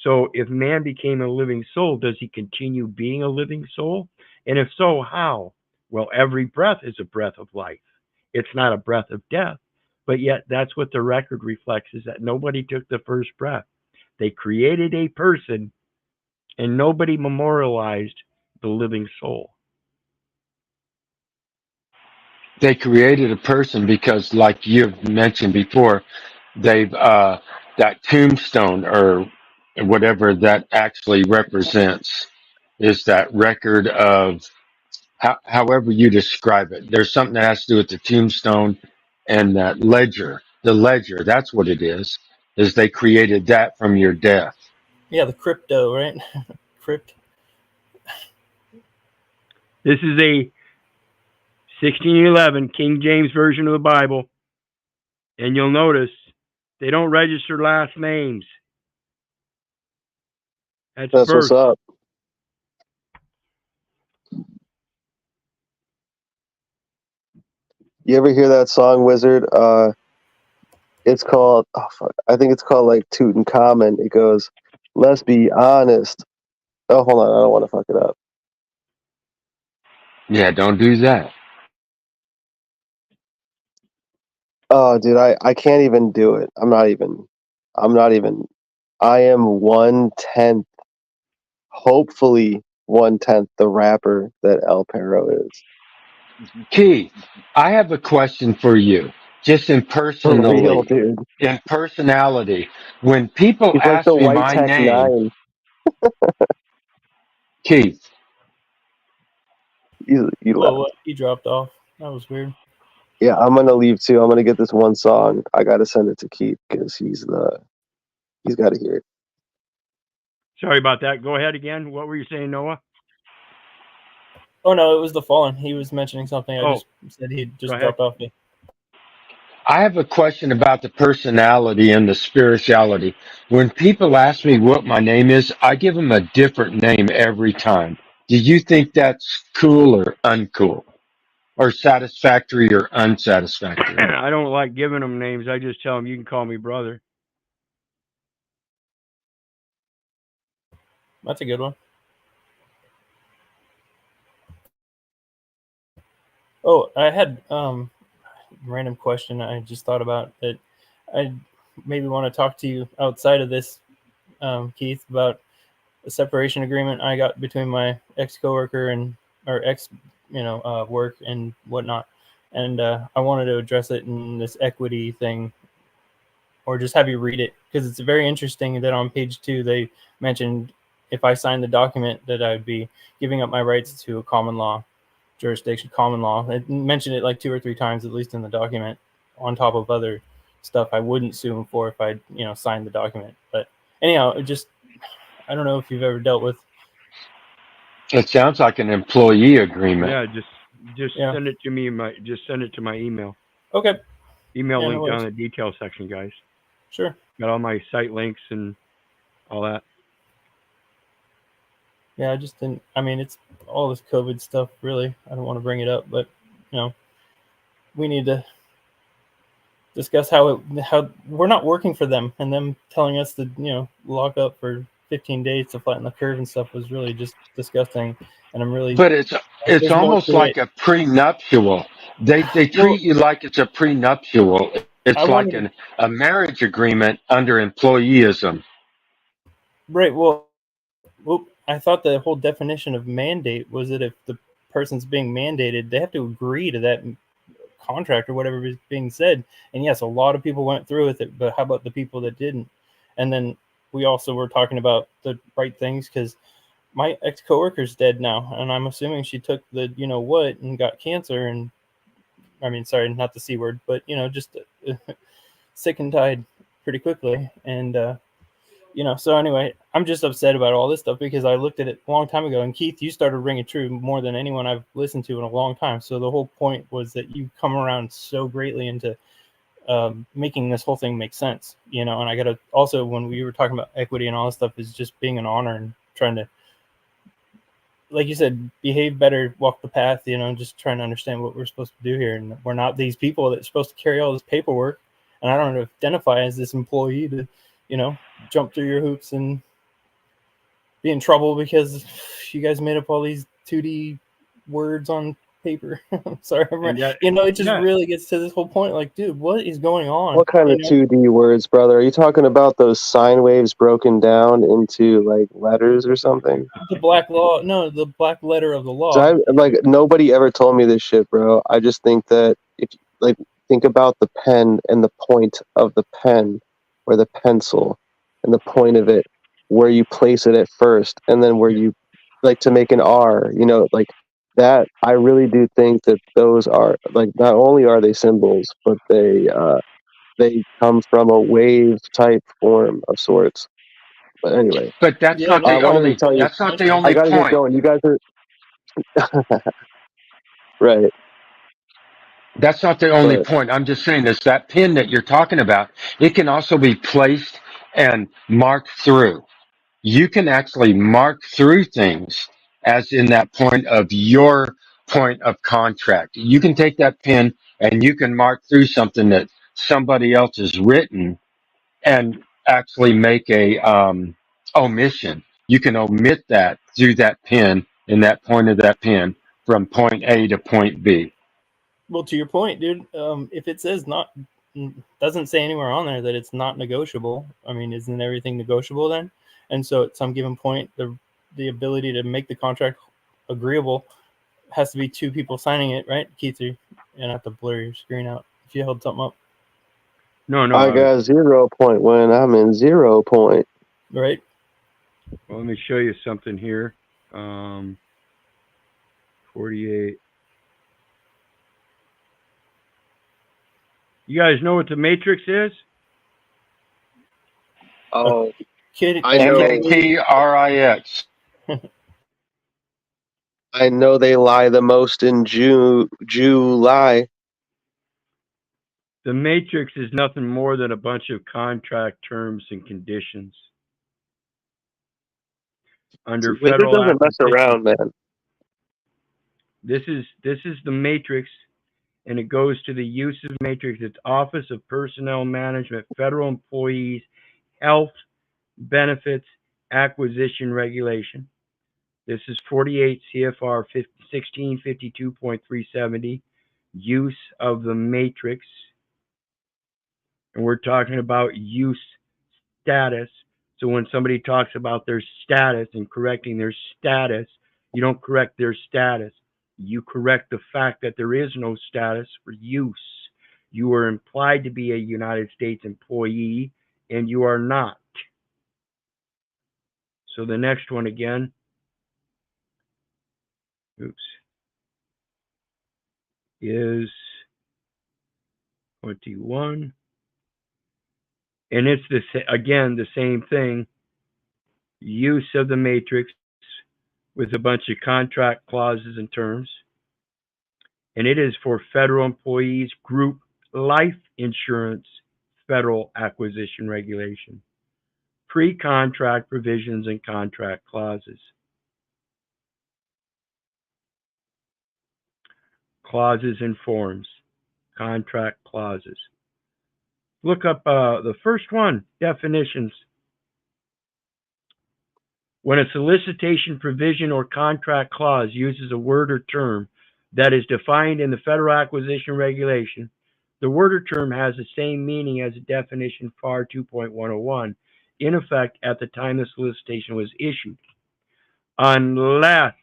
So if man became a living soul, does he continue being a living soul? And if so, how? Well, every breath is a breath of life. It's not a breath of death. But yet that's what the record reflects, is that nobody took the first breath. They created a person and nobody memorialized the living soul. They created a person because, like you've mentioned before, they've that tombstone or whatever that actually represents is that record of however you describe it. There's something that has to do with the tombstone and that ledger. The ledger, that's what it is they created that from your death. yeah, the crypto, right? Crypt. This is a 1611 King James Version of the Bible, and you'll notice they don't register last names. That's That's what's birth. up. You ever hear that song, Wizard? It's called, oh, fuck. I think it's called like Tutankhamun. It goes, let's be honest. Oh, hold on. I don't want to fuck it up. Yeah, don't do that. Oh, dude, I can't even do it. I'm not even, I am 1/10, hopefully 1/10 the rapper that El Perro is. Keith, I have a question for you. Just For real, dude. in personality, when people He's like ask the me white my tech name, nine. Keith, You Whoa, left. what? He dropped off. That was weird. Yeah, I'm gonna leave too. I'm gonna get this one song. I gotta send it to Keith because he's got to hear it. Sorry about that. Go ahead again. What were you saying, Noah? Oh no, it was the fallen. He was mentioning something. I Oh, just said he go just ahead. dropped off me. I have a question about the personality and the spirituality. When people ask me what my name is, I give them a different name every time. Do you think that's cool or uncool? Or satisfactory or unsatisfactory? I don't like giving them names. I just tell them you can call me brother. That's a good one. Oh, I had random question I just thought about that. I maybe want to talk to you outside of this, Keith, about a separation agreement I got between my ex coworker and or ex, work and whatnot, and I wanted to address it in this equity thing, or just have you read it because it's very interesting that on page 2 they mentioned if I signed the document that I'd be giving up my rights to a common law jurisdiction, common law. It mentioned it like 2 or 3 times at least in the document, on top of other stuff I wouldn't sue him for if I signed the document. But anyhow, it just, I don't know if you've ever dealt with. It sounds like an employee agreement. Yeah, just Yeah. send it to me. Just send it to my email. Okay. Email Yeah, no link down worries. in the details section, guys. Sure. Got all my site links and all that. Yeah, I just didn't. I mean, it's all this COVID stuff. Really, I don't want to bring it up, but we need to discuss how we're not working for them, and them telling us to lock up for 15 days to flatten the curve and stuff was really just disgusting. And I'm really, But it's there's more almost to it. like a prenuptial. They Well, treat you like it's a prenuptial. I It's like wanted a marriage agreement under employeeism. right. Well, I thought the whole definition of mandate was that if the person's being mandated, they have to agree to that contract or whatever is being said. And yes, a lot of people went through with it, but how about the people that didn't? And then we also were talking about the right things because my ex coworker's dead now, and I'm assuming she took the what and got cancer, and I mean, sorry, not the C word, but just sick and tired pretty quickly. And so anyway, I'm just upset about all this stuff because I looked at it a long time ago. And Keith, you started ringing true more than anyone I've listened to in a long time. So the whole point was that you come around so greatly into making this whole thing make sense, and I gotta also, when we were talking about equity and all this stuff, is just being an honor and trying to, like you said, behave better, walk the path, just trying to understand what we're supposed to do here. And we're not these people that's supposed to carry all this paperwork, and I don't identify as this employee to, jump through your hoops and be in trouble because you guys made up all these 2D words on paper. I'm sorry, And that, it just yeah. really gets to this whole point. Like, dude, what is going on? What kind of 2D words, brother? Are you talking about those sine waves broken down into like letters or something? The black law, no, the black letter of the law. So nobody ever told me this shit, bro. I just think that if think about the pen and the point of the pen, or the pencil, and the point of it, where you place it at first, and then where you to make an R, like that. I really do think that those are not only are they symbols, but they come from a wave type form of sorts. But anyway, But that's Yeah, not I the wanted to only. tell you, That's not the I only gotta get point. going. You guys are right, That's not the only but point. I'm just saying is that pin that you're talking about, it can also be placed and marked through. You can actually mark through things as in that point of your point of contract. You can take that pin and you can mark through something that somebody else has written and actually make a omission. You can omit that through that pin and that point of that pin from point A to point B. well, to your point, dude, if it says doesn't say anywhere on there that it's not negotiable, I mean, isn't everything negotiable then? And so at some given point, the ability to make the contract agreeable has to be two people signing it, right? Keith, you're gonna have to blur your screen out if you held something up, No, I got 0 point when I'm in 0 point. right? well, let me show you something here. 48. You guys know what the matrix is? Oh, Kid, I know. MATRIX. I know they lie the most in July. The matrix is nothing more than a bunch of contract terms and conditions under Wizard federal doesn't mess acquisition. around, man. This is the matrix, and it goes to the use of matrix. It's Office of Personnel Management, Federal Employees, Health Benefits Acquisition Regulation. This is 48 CFR 1652.370, use of the matrix. And we're talking about use status. So when somebody talks about their status and correcting their status, you don't correct their status. You correct the fact that there is no status for use. You are implied to be a United States employee, and you are not. So the next one again, is 21. And it's again the same thing, use of the matrix with a bunch of contract clauses and terms. And it is for federal employees, group life insurance, federal acquisition regulation, pre-contract provisions and contract clauses. Clauses and forms, contract clauses. Look up the first one, definitions. When a solicitation provision or contract clause uses a word or term that is defined in the Federal Acquisition Regulation, the word or term has the same meaning as the definition FAR 2.101 in effect at the time the solicitation was issued, unless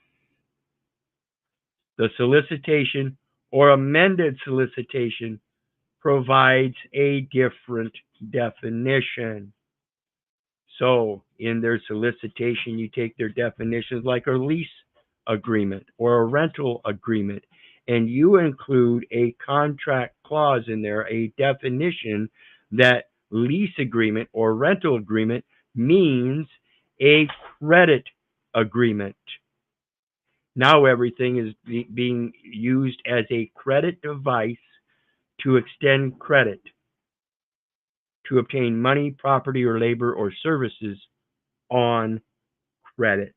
the solicitation or amended solicitation provides a different definition. So in their solicitation, you take their definitions like a lease agreement or a rental agreement, and you include a contract clause in there, a definition that lease agreement or rental agreement means a credit agreement. Now everything is being used as a credit device to extend credit, to obtain money, property, or labor or services on credit.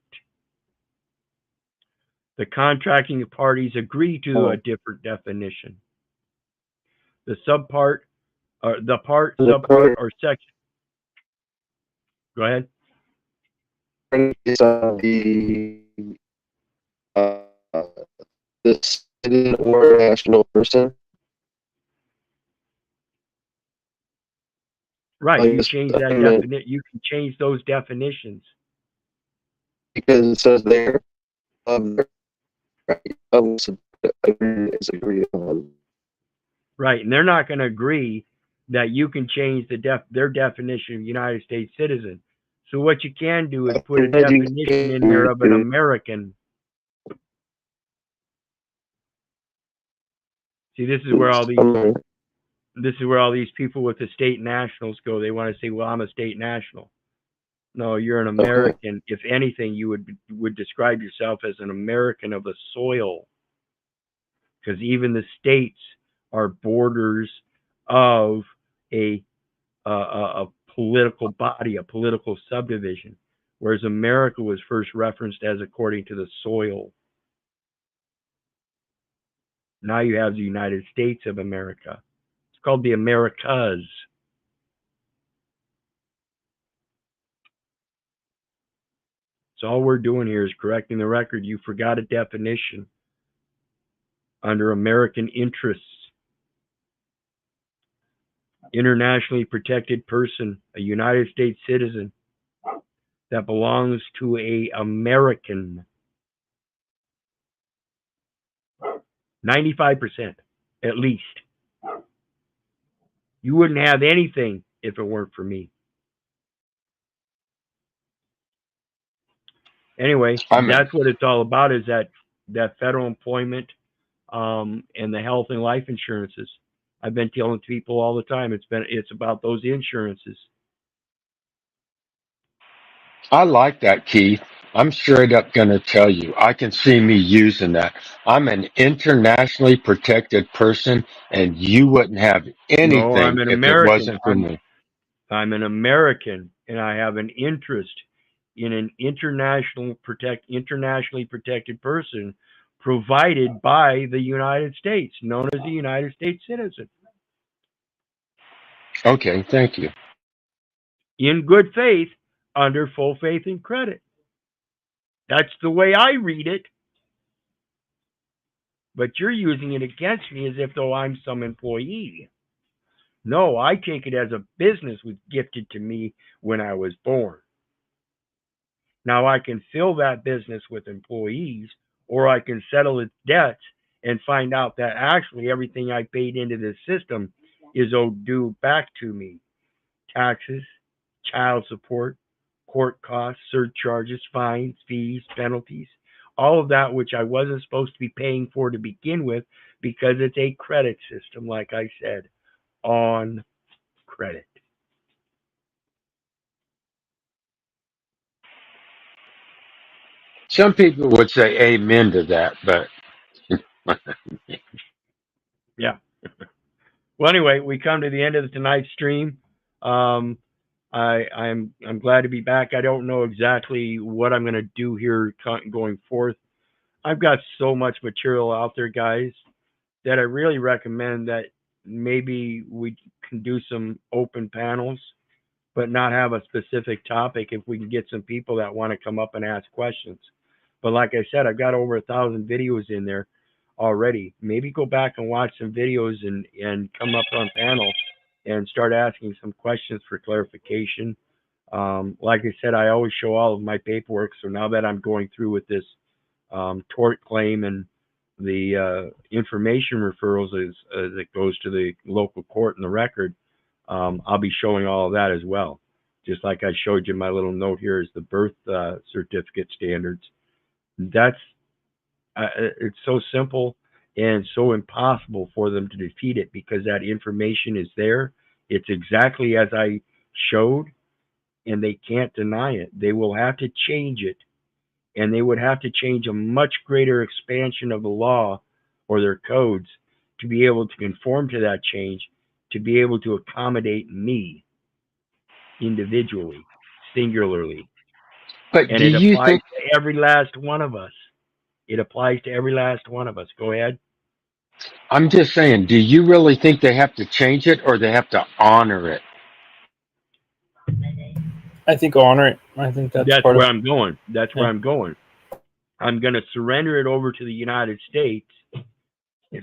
The contracting parties agree to a different definition. The subpart, or the part, subpart, or section. Go ahead. Is the citizen or national person. Right, Like you this change that amendment, definition. You can change those definitions. because it says there of is agreed on. Right, and they're not going to agree that you can change their definition of United States citizen. So what you can do is put a definition in there of an American. See, this is where all these people with the state nationals go. They want to say, "Well, I'm a state national." No, you're an American. If anything, you would describe yourself as an American of the soil, because even the states are borders of a political body, a political subdivision, whereas America was first referenced as according to the soil. Now you have the United States of America. It's called the Americas. So all we're doing here is correcting the record. You forgot a definition under American interests. Internationally protected person, a United States citizen that belongs to an American. 95%, at least. You wouldn't have anything if it weren't for me. Anyway, that's what it's all about, is that federal employment and the health and life insurances. I've been telling people all the time, it's about those insurances. I like that, Keith. I'm straight up going to tell you, I can see me using that. I'm an internationally protected person, and you wouldn't have No, I'm anything an if it American. wasn't for me. I'm an American, and I have an interest in an internationally protected person provided by the United States, known as a United States citizen. Okay, thank you. In good faith, under full faith and credit. That's the way I read it. But you're using it against me as if though I'm some employee. No, I take it as a business was gifted to me when I was born. Now I can fill that business with employees, or I can settle its debts and find out that actually everything I paid into this system is owed due back to me. Taxes, child support, court costs, surcharges, fines, fees, penalties, all of that which I wasn't supposed to be paying for to begin with, because it's a credit system, like I said, on credit. Some people would say amen to that, but Yeah. Well, anyway, we come to the end of tonight's stream. I'm glad to be back. I don't know exactly what I'm going to do here going forth. I've got so much material out there, guys, that I really recommend that maybe we can do some open panels, but not have a specific topic if we can get some people that want to come up and ask questions. But like I said, I've got over 1,000 videos in there already. Maybe go back and watch some videos and come up on panel and start asking some questions for clarification. Like I said, I always show all of my paperwork. So now that I'm going through with this tort claim and the information referrals as it goes to the local court and the record, I'll be showing all of that as well. Just like I showed you, my little note here is the birth certificate standards. That's it's so simple, and so impossible for them to defeat it because that information is there. It's exactly as I showed, and they can't deny it. They will have to change it, and they would have to change a much greater expansion of the law or their codes to be able to conform to that change, to be able to accommodate me individually, singularly. But And do it you applies think? to every last one of us. It applies to every last one of us. Go ahead. I'm just saying. Do you really think they have to change it, or they have to honor it? I think honor it. I think that's That's part where of. I'm going. That's where Yeah. I'm going. I'm going to surrender it over to the United States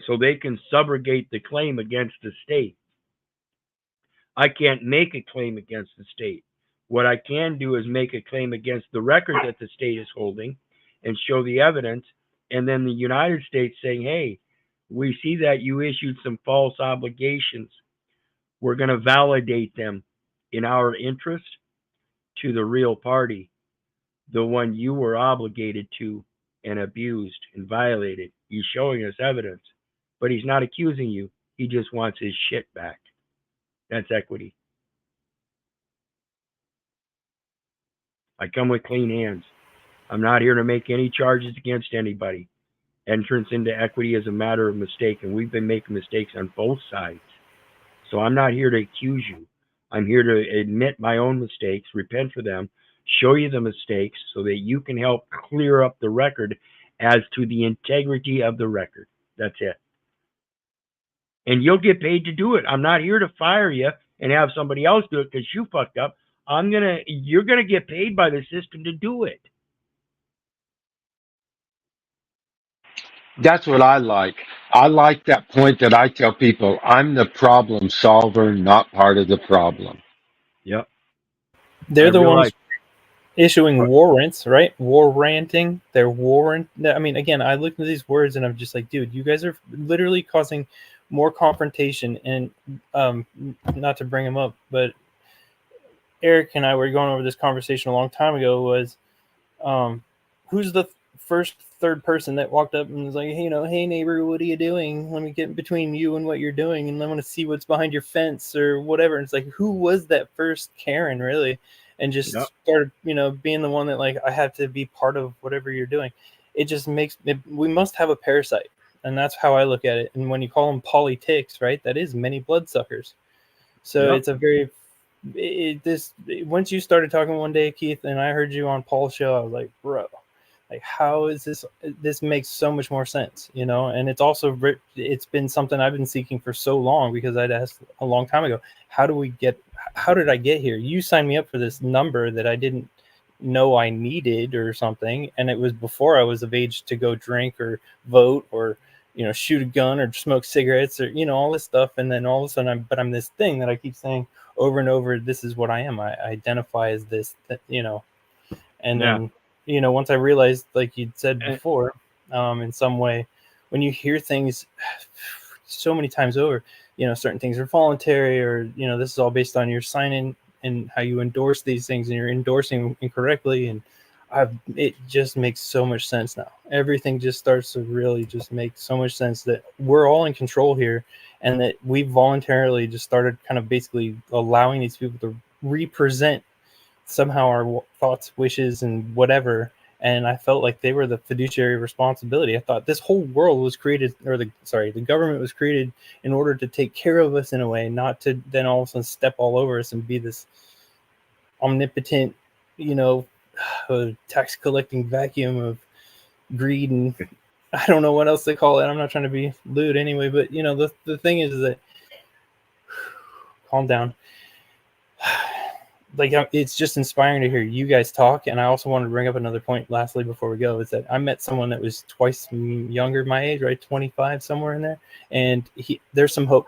so they can subrogate the claim against the state. I can't make a claim against the state. What I can do is make a claim against the record that the state is holding and show the evidence, and then the United States saying, hey, we see that you issued some false obligations. We're going to validate them in our interest to the real party, the one you were obligated to and abused and violated. He's showing us evidence, but he's not accusing you. He just wants his shit back. That's equity. I come with clean hands. I'm not here to make any charges against anybody. Entrance into equity is a matter of mistake, and we've been making mistakes on both sides. So I'm not here to accuse you. I'm here to admit my own mistakes, repent for them, show you the mistakes so that you can help clear up the record as to the integrity of the record. That's it. And you'll get paid to do it. I'm not here to fire you and have somebody else do it because you fucked up. You're gonna get paid by the system to do it. That's what I like. I like that point that I tell people I'm the problem solver, not part of the problem. Yep. I They're the realize. ones issuing warrants, right? Warranting. They're warrant. I mean, again, I look at these words and I'm just like, dude, you guys are literally causing more confrontation. And not to bring him up, but Eric and I were going over this conversation a long time ago. Was who's the first third person that walked up and was like, hey, hey neighbor, what are you doing? Let me get between you and what you're doing, and I want to see what's behind your fence or whatever. And it's like, who was that first Karen really? And just Yep. started, being the one that like, I have to be part of whatever you're doing. It just makes it, we must have a parasite, and that's how I look at it. And when you call them politics, right, that is many bloodsuckers. So Yep. it's a very once you started talking one day, Keith, and I heard you on Paul's show, I was like, bro, like, how is this makes so much more sense, and it's also, it's been something I've been seeking for so long, because I'd asked a long time ago, how did I get here? You signed me up for this number that I didn't know I needed or something, and it was before I was of age to go drink or vote or shoot a gun or smoke cigarettes or all this stuff. And then all of a sudden I'm this thing that I keep saying over and over, this is what I am. I identify as this, and Yeah. then, once I realized, like you said And, before, in some way, when you hear things so many times over, certain things are voluntary, or, this is all based on your sign-in and how you endorse these things, and you're endorsing incorrectly. And it just makes so much sense now. Everything just starts to really just make so much sense, that we're all in control here, and that we voluntarily just started kind of basically allowing these people to represent somehow our thoughts, wishes, and whatever. And I felt like they were the fiduciary responsibility. I thought this whole world was created, or the government was created in order to take care of us in a way, not to then all of a sudden step all over us and be this omnipotent, tax collecting vacuum of greed. And I don't know what else they call it. I'm not trying to be lewd anyway, but the thing is that, calm down. Like, it's just inspiring to hear you guys talk. And I also wanted to bring up another point lastly before we go, is that I met someone that was twice younger my age, right? 25, somewhere in there. And there's some hope.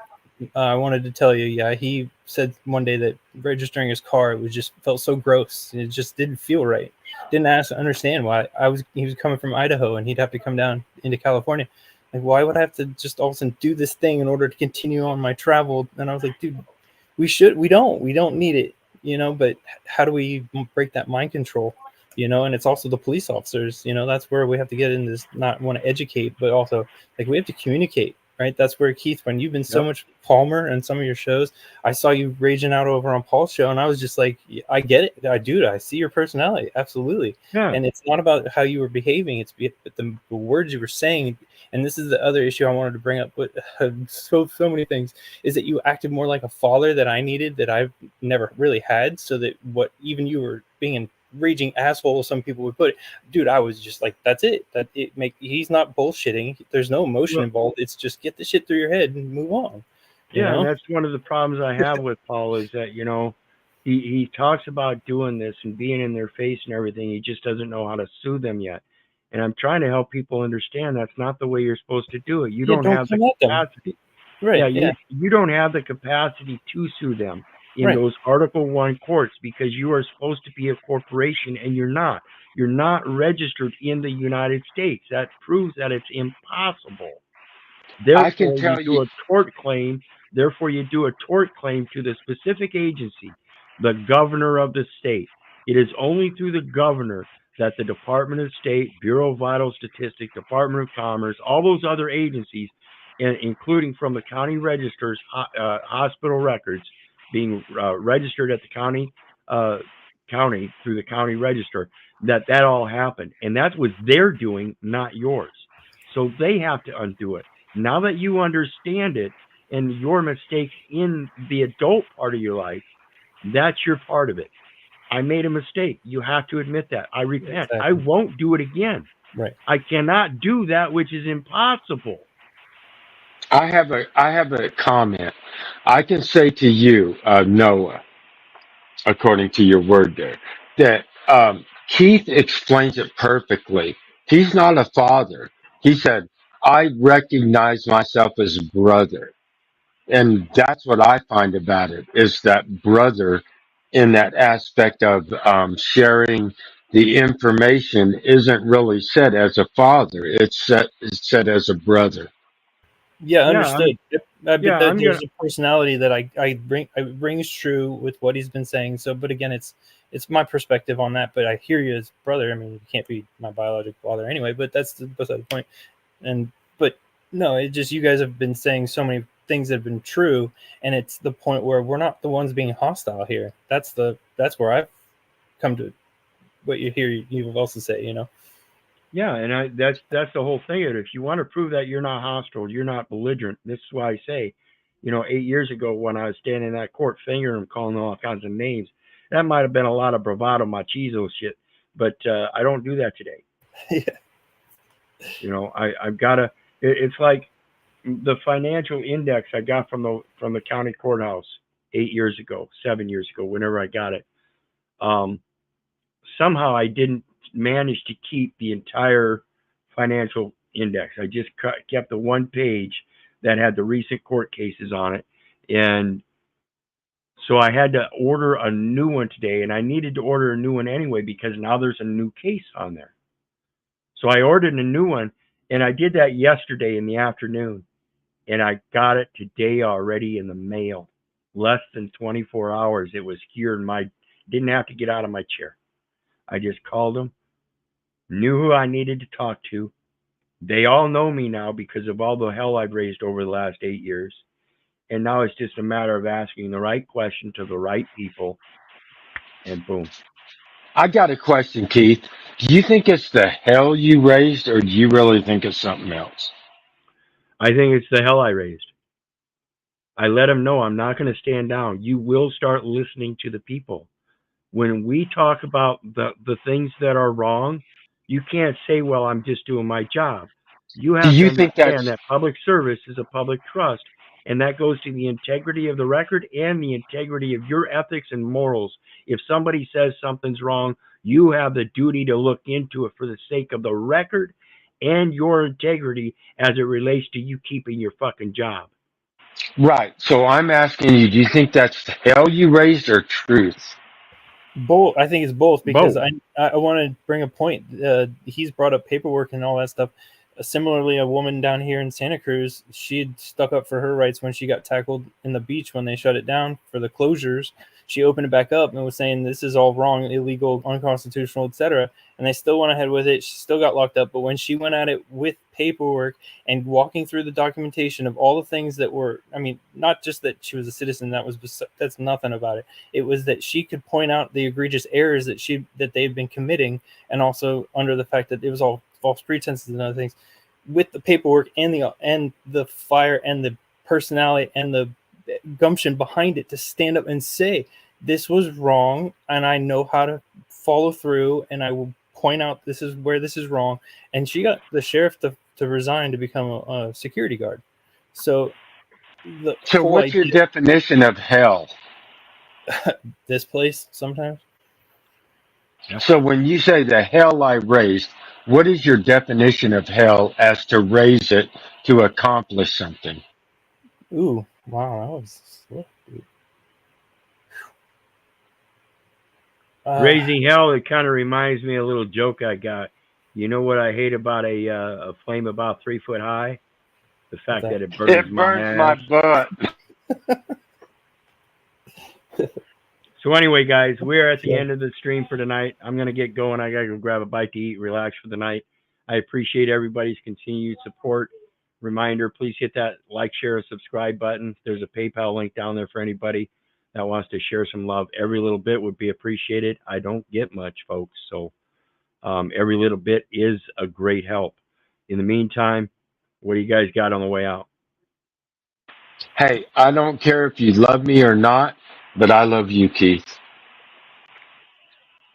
I wanted to tell you, he said one day that registering his car, it was just felt so gross. It just didn't feel right. Didn't understand why. He was coming from Idaho, and he'd have to come down into California. Like, why would I have to just all of a sudden do this thing in order to continue on my travel? And I was like, dude, we don't need it, but how do we break that mind control? and it's also the police officers. That's where we have to get in this, not want to educate, but also like we have to communicate, right? That's where, Keith, when you've been so Yep. much calmer in some of your shows, I saw you raging out over on Paul's show, and I was just like, I get it, I see your personality, absolutely. Yeah. And it's not about how you were behaving, it's the words you were saying. And this is the other issue I wanted to bring up with so many things, is that you acted more like a father that I needed, that I've never really had. So that what even you were being a raging asshole, some people would put it, dude, I was just like, that's it. He's not bullshitting. There's no emotion Well, involved. It's just get the shit through your head and move on. yeah, and that's one of the problems I have with Paul is that, he talks about doing this and being in their face and everything. He just doesn't know how to soothe them yet. And I'm trying to help people understand that's not the way you're supposed to do it. You don't have the come at them. capacity. Right. Yeah, you don't have the capacity to sue them in Right. those Article 1 courts because you are supposed to be a corporation and you're not. You're not registered in the United States. That proves that it's impossible. I can Therefore, you tell do you. a tort claim. Therefore, you do a tort claim to the specific agency, the governor of the state. It is only through the governor that the Department of State, Bureau of Vital Statistics, Department of Commerce, all those other agencies, including from the county registers, hospital records being registered at the county through the county register, that all happened. And that's what they're doing, not yours. So they have to undo it. Now that you understand it and your mistakes in the adult part of your life, that's your part of it. I made a mistake. You have to admit that. I repent. Exactly. I won't do it again. Right. I cannot do that which is impossible. I have a comment. I can say to you, Noah, according to your word there, that Keith explains it perfectly. He's not a father. He said, I recognize myself as a brother. And that's what I find about it, is that brother in that aspect of sharing the information isn't really said as a father. It's said as a brother. Yeah, Yeah, understood. But I'm there's gonna. a personality that I bring. It rings true with what he's been saying. So, but again, it's my perspective on that. But I hear you as brother. I mean, you can't be my biological father anyway. But that's beside the point. But no, it just, you guys have been saying so many things that have been true, and it's the point where we're not the ones being hostile here. That's where I've come to what you hear you also say. Yeah, and that's the whole thing. If you want to prove that you're not hostile, you're not belligerent. This is why I say, 8 years ago when I was standing in that court fingering him, calling all kinds of names, that might have been a lot of bravado machizo shit. But I don't do that today. Yeah. I've got to. It's like the financial index I got from the county courthouse 8 years ago, 7 years ago, whenever I got it. Somehow I didn't manage to keep the entire financial index. I just kept the one page that had the recent court cases on it. And so I had to order a new one today, and I needed to order a new one anyway because now there's a new case on there. So I ordered a new one, and I did that yesterday in the afternoon, and I got it today already in the mail. Less than 24 hours. It was here didn't have to get out of my chair. I just called them, knew who I needed to talk to. They all know me now because of all the hell I've raised over the last 8 years. And now it's just a matter of asking the right question to the right people, and boom. I got a question, Keith. Do you think it's the hell you raised, or do you really think it's something else? I think it's the hell I raised. I let them know I'm not going to stand down. You will start listening to the people. When we talk about the things that are wrong, you can't say, well, I'm just doing my job. You Do have to you think understand that's that public service is a public trust, and that goes to the integrity of the record and the integrity of your ethics and morals. If somebody says something's wrong, you have the duty to look into it for the sake of the record and your integrity as it relates to you keeping your fucking job. right? So I'm asking you, do you think that's the hell you raised or truth? Both. I think it's both, because Both. I want to bring a point. He's brought up paperwork and all that stuff. Similarly, a woman down here in Santa Cruz, she had stuck up for her rights when she got tackled in the beach when they shut it down for the closures. She opened it back up and was saying this is all wrong, illegal, unconstitutional, etc. And they still went ahead with it. She still got locked up. But when she went at it with paperwork and walking through the documentation of all the things that were, I mean, not just that she was a citizen, that's nothing about it. It was that she could point out the egregious errors that they've been committing, and also under the fact that it was all false pretenses and other things, with the paperwork and the fire and the personality and the gumption behind it to stand up and say this was wrong and I know how to follow through and I will point out this is where this is wrong. And she got the sheriff to resign to become a security guard. So the So whole what's your idea, definition of hell? this place sometimes. So when you say the hell I raised, what is your definition of hell as to raise it to accomplish something? Ooh, wow, that was slick, dude. Raising hell, it kind of reminds me of a little joke I got. You know what I hate about a flame about 3 foot high? The fact that it burns It my burns my ass. butt. So anyway, guys, we're at the end of the stream for tonight. I'm going to get going. I got to go grab a bite to eat, relax for the night. I appreciate everybody's continued support. Reminder, please hit that like, share, and subscribe button. There's a PayPal link down there for anybody that wants to share some love. Every little bit would be appreciated. I don't get much, folks, so every little bit is a great help. In the meantime, what do you guys got on the way out? Hey, I don't care if you love me or not, but I love you, Keith.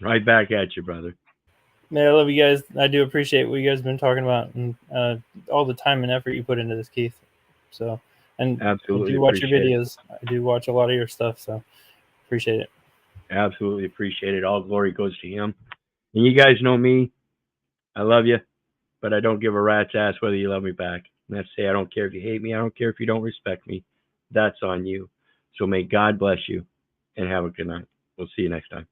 Right back at you, brother. Man, I love you guys. I do appreciate what you guys have been talking about and all the time and effort you put into this, Keith. So, and Absolutely I do watch your appreciate videos. I do watch a lot of your stuff, so appreciate it. Absolutely appreciate it. All glory goes to him. And you guys know me. I love you, but I don't give a rat's ass whether you love me back. And that's say I don't care if you hate me. I don't care if you don't respect me. That's on you. So may God bless you and have a good night. We'll see you next time.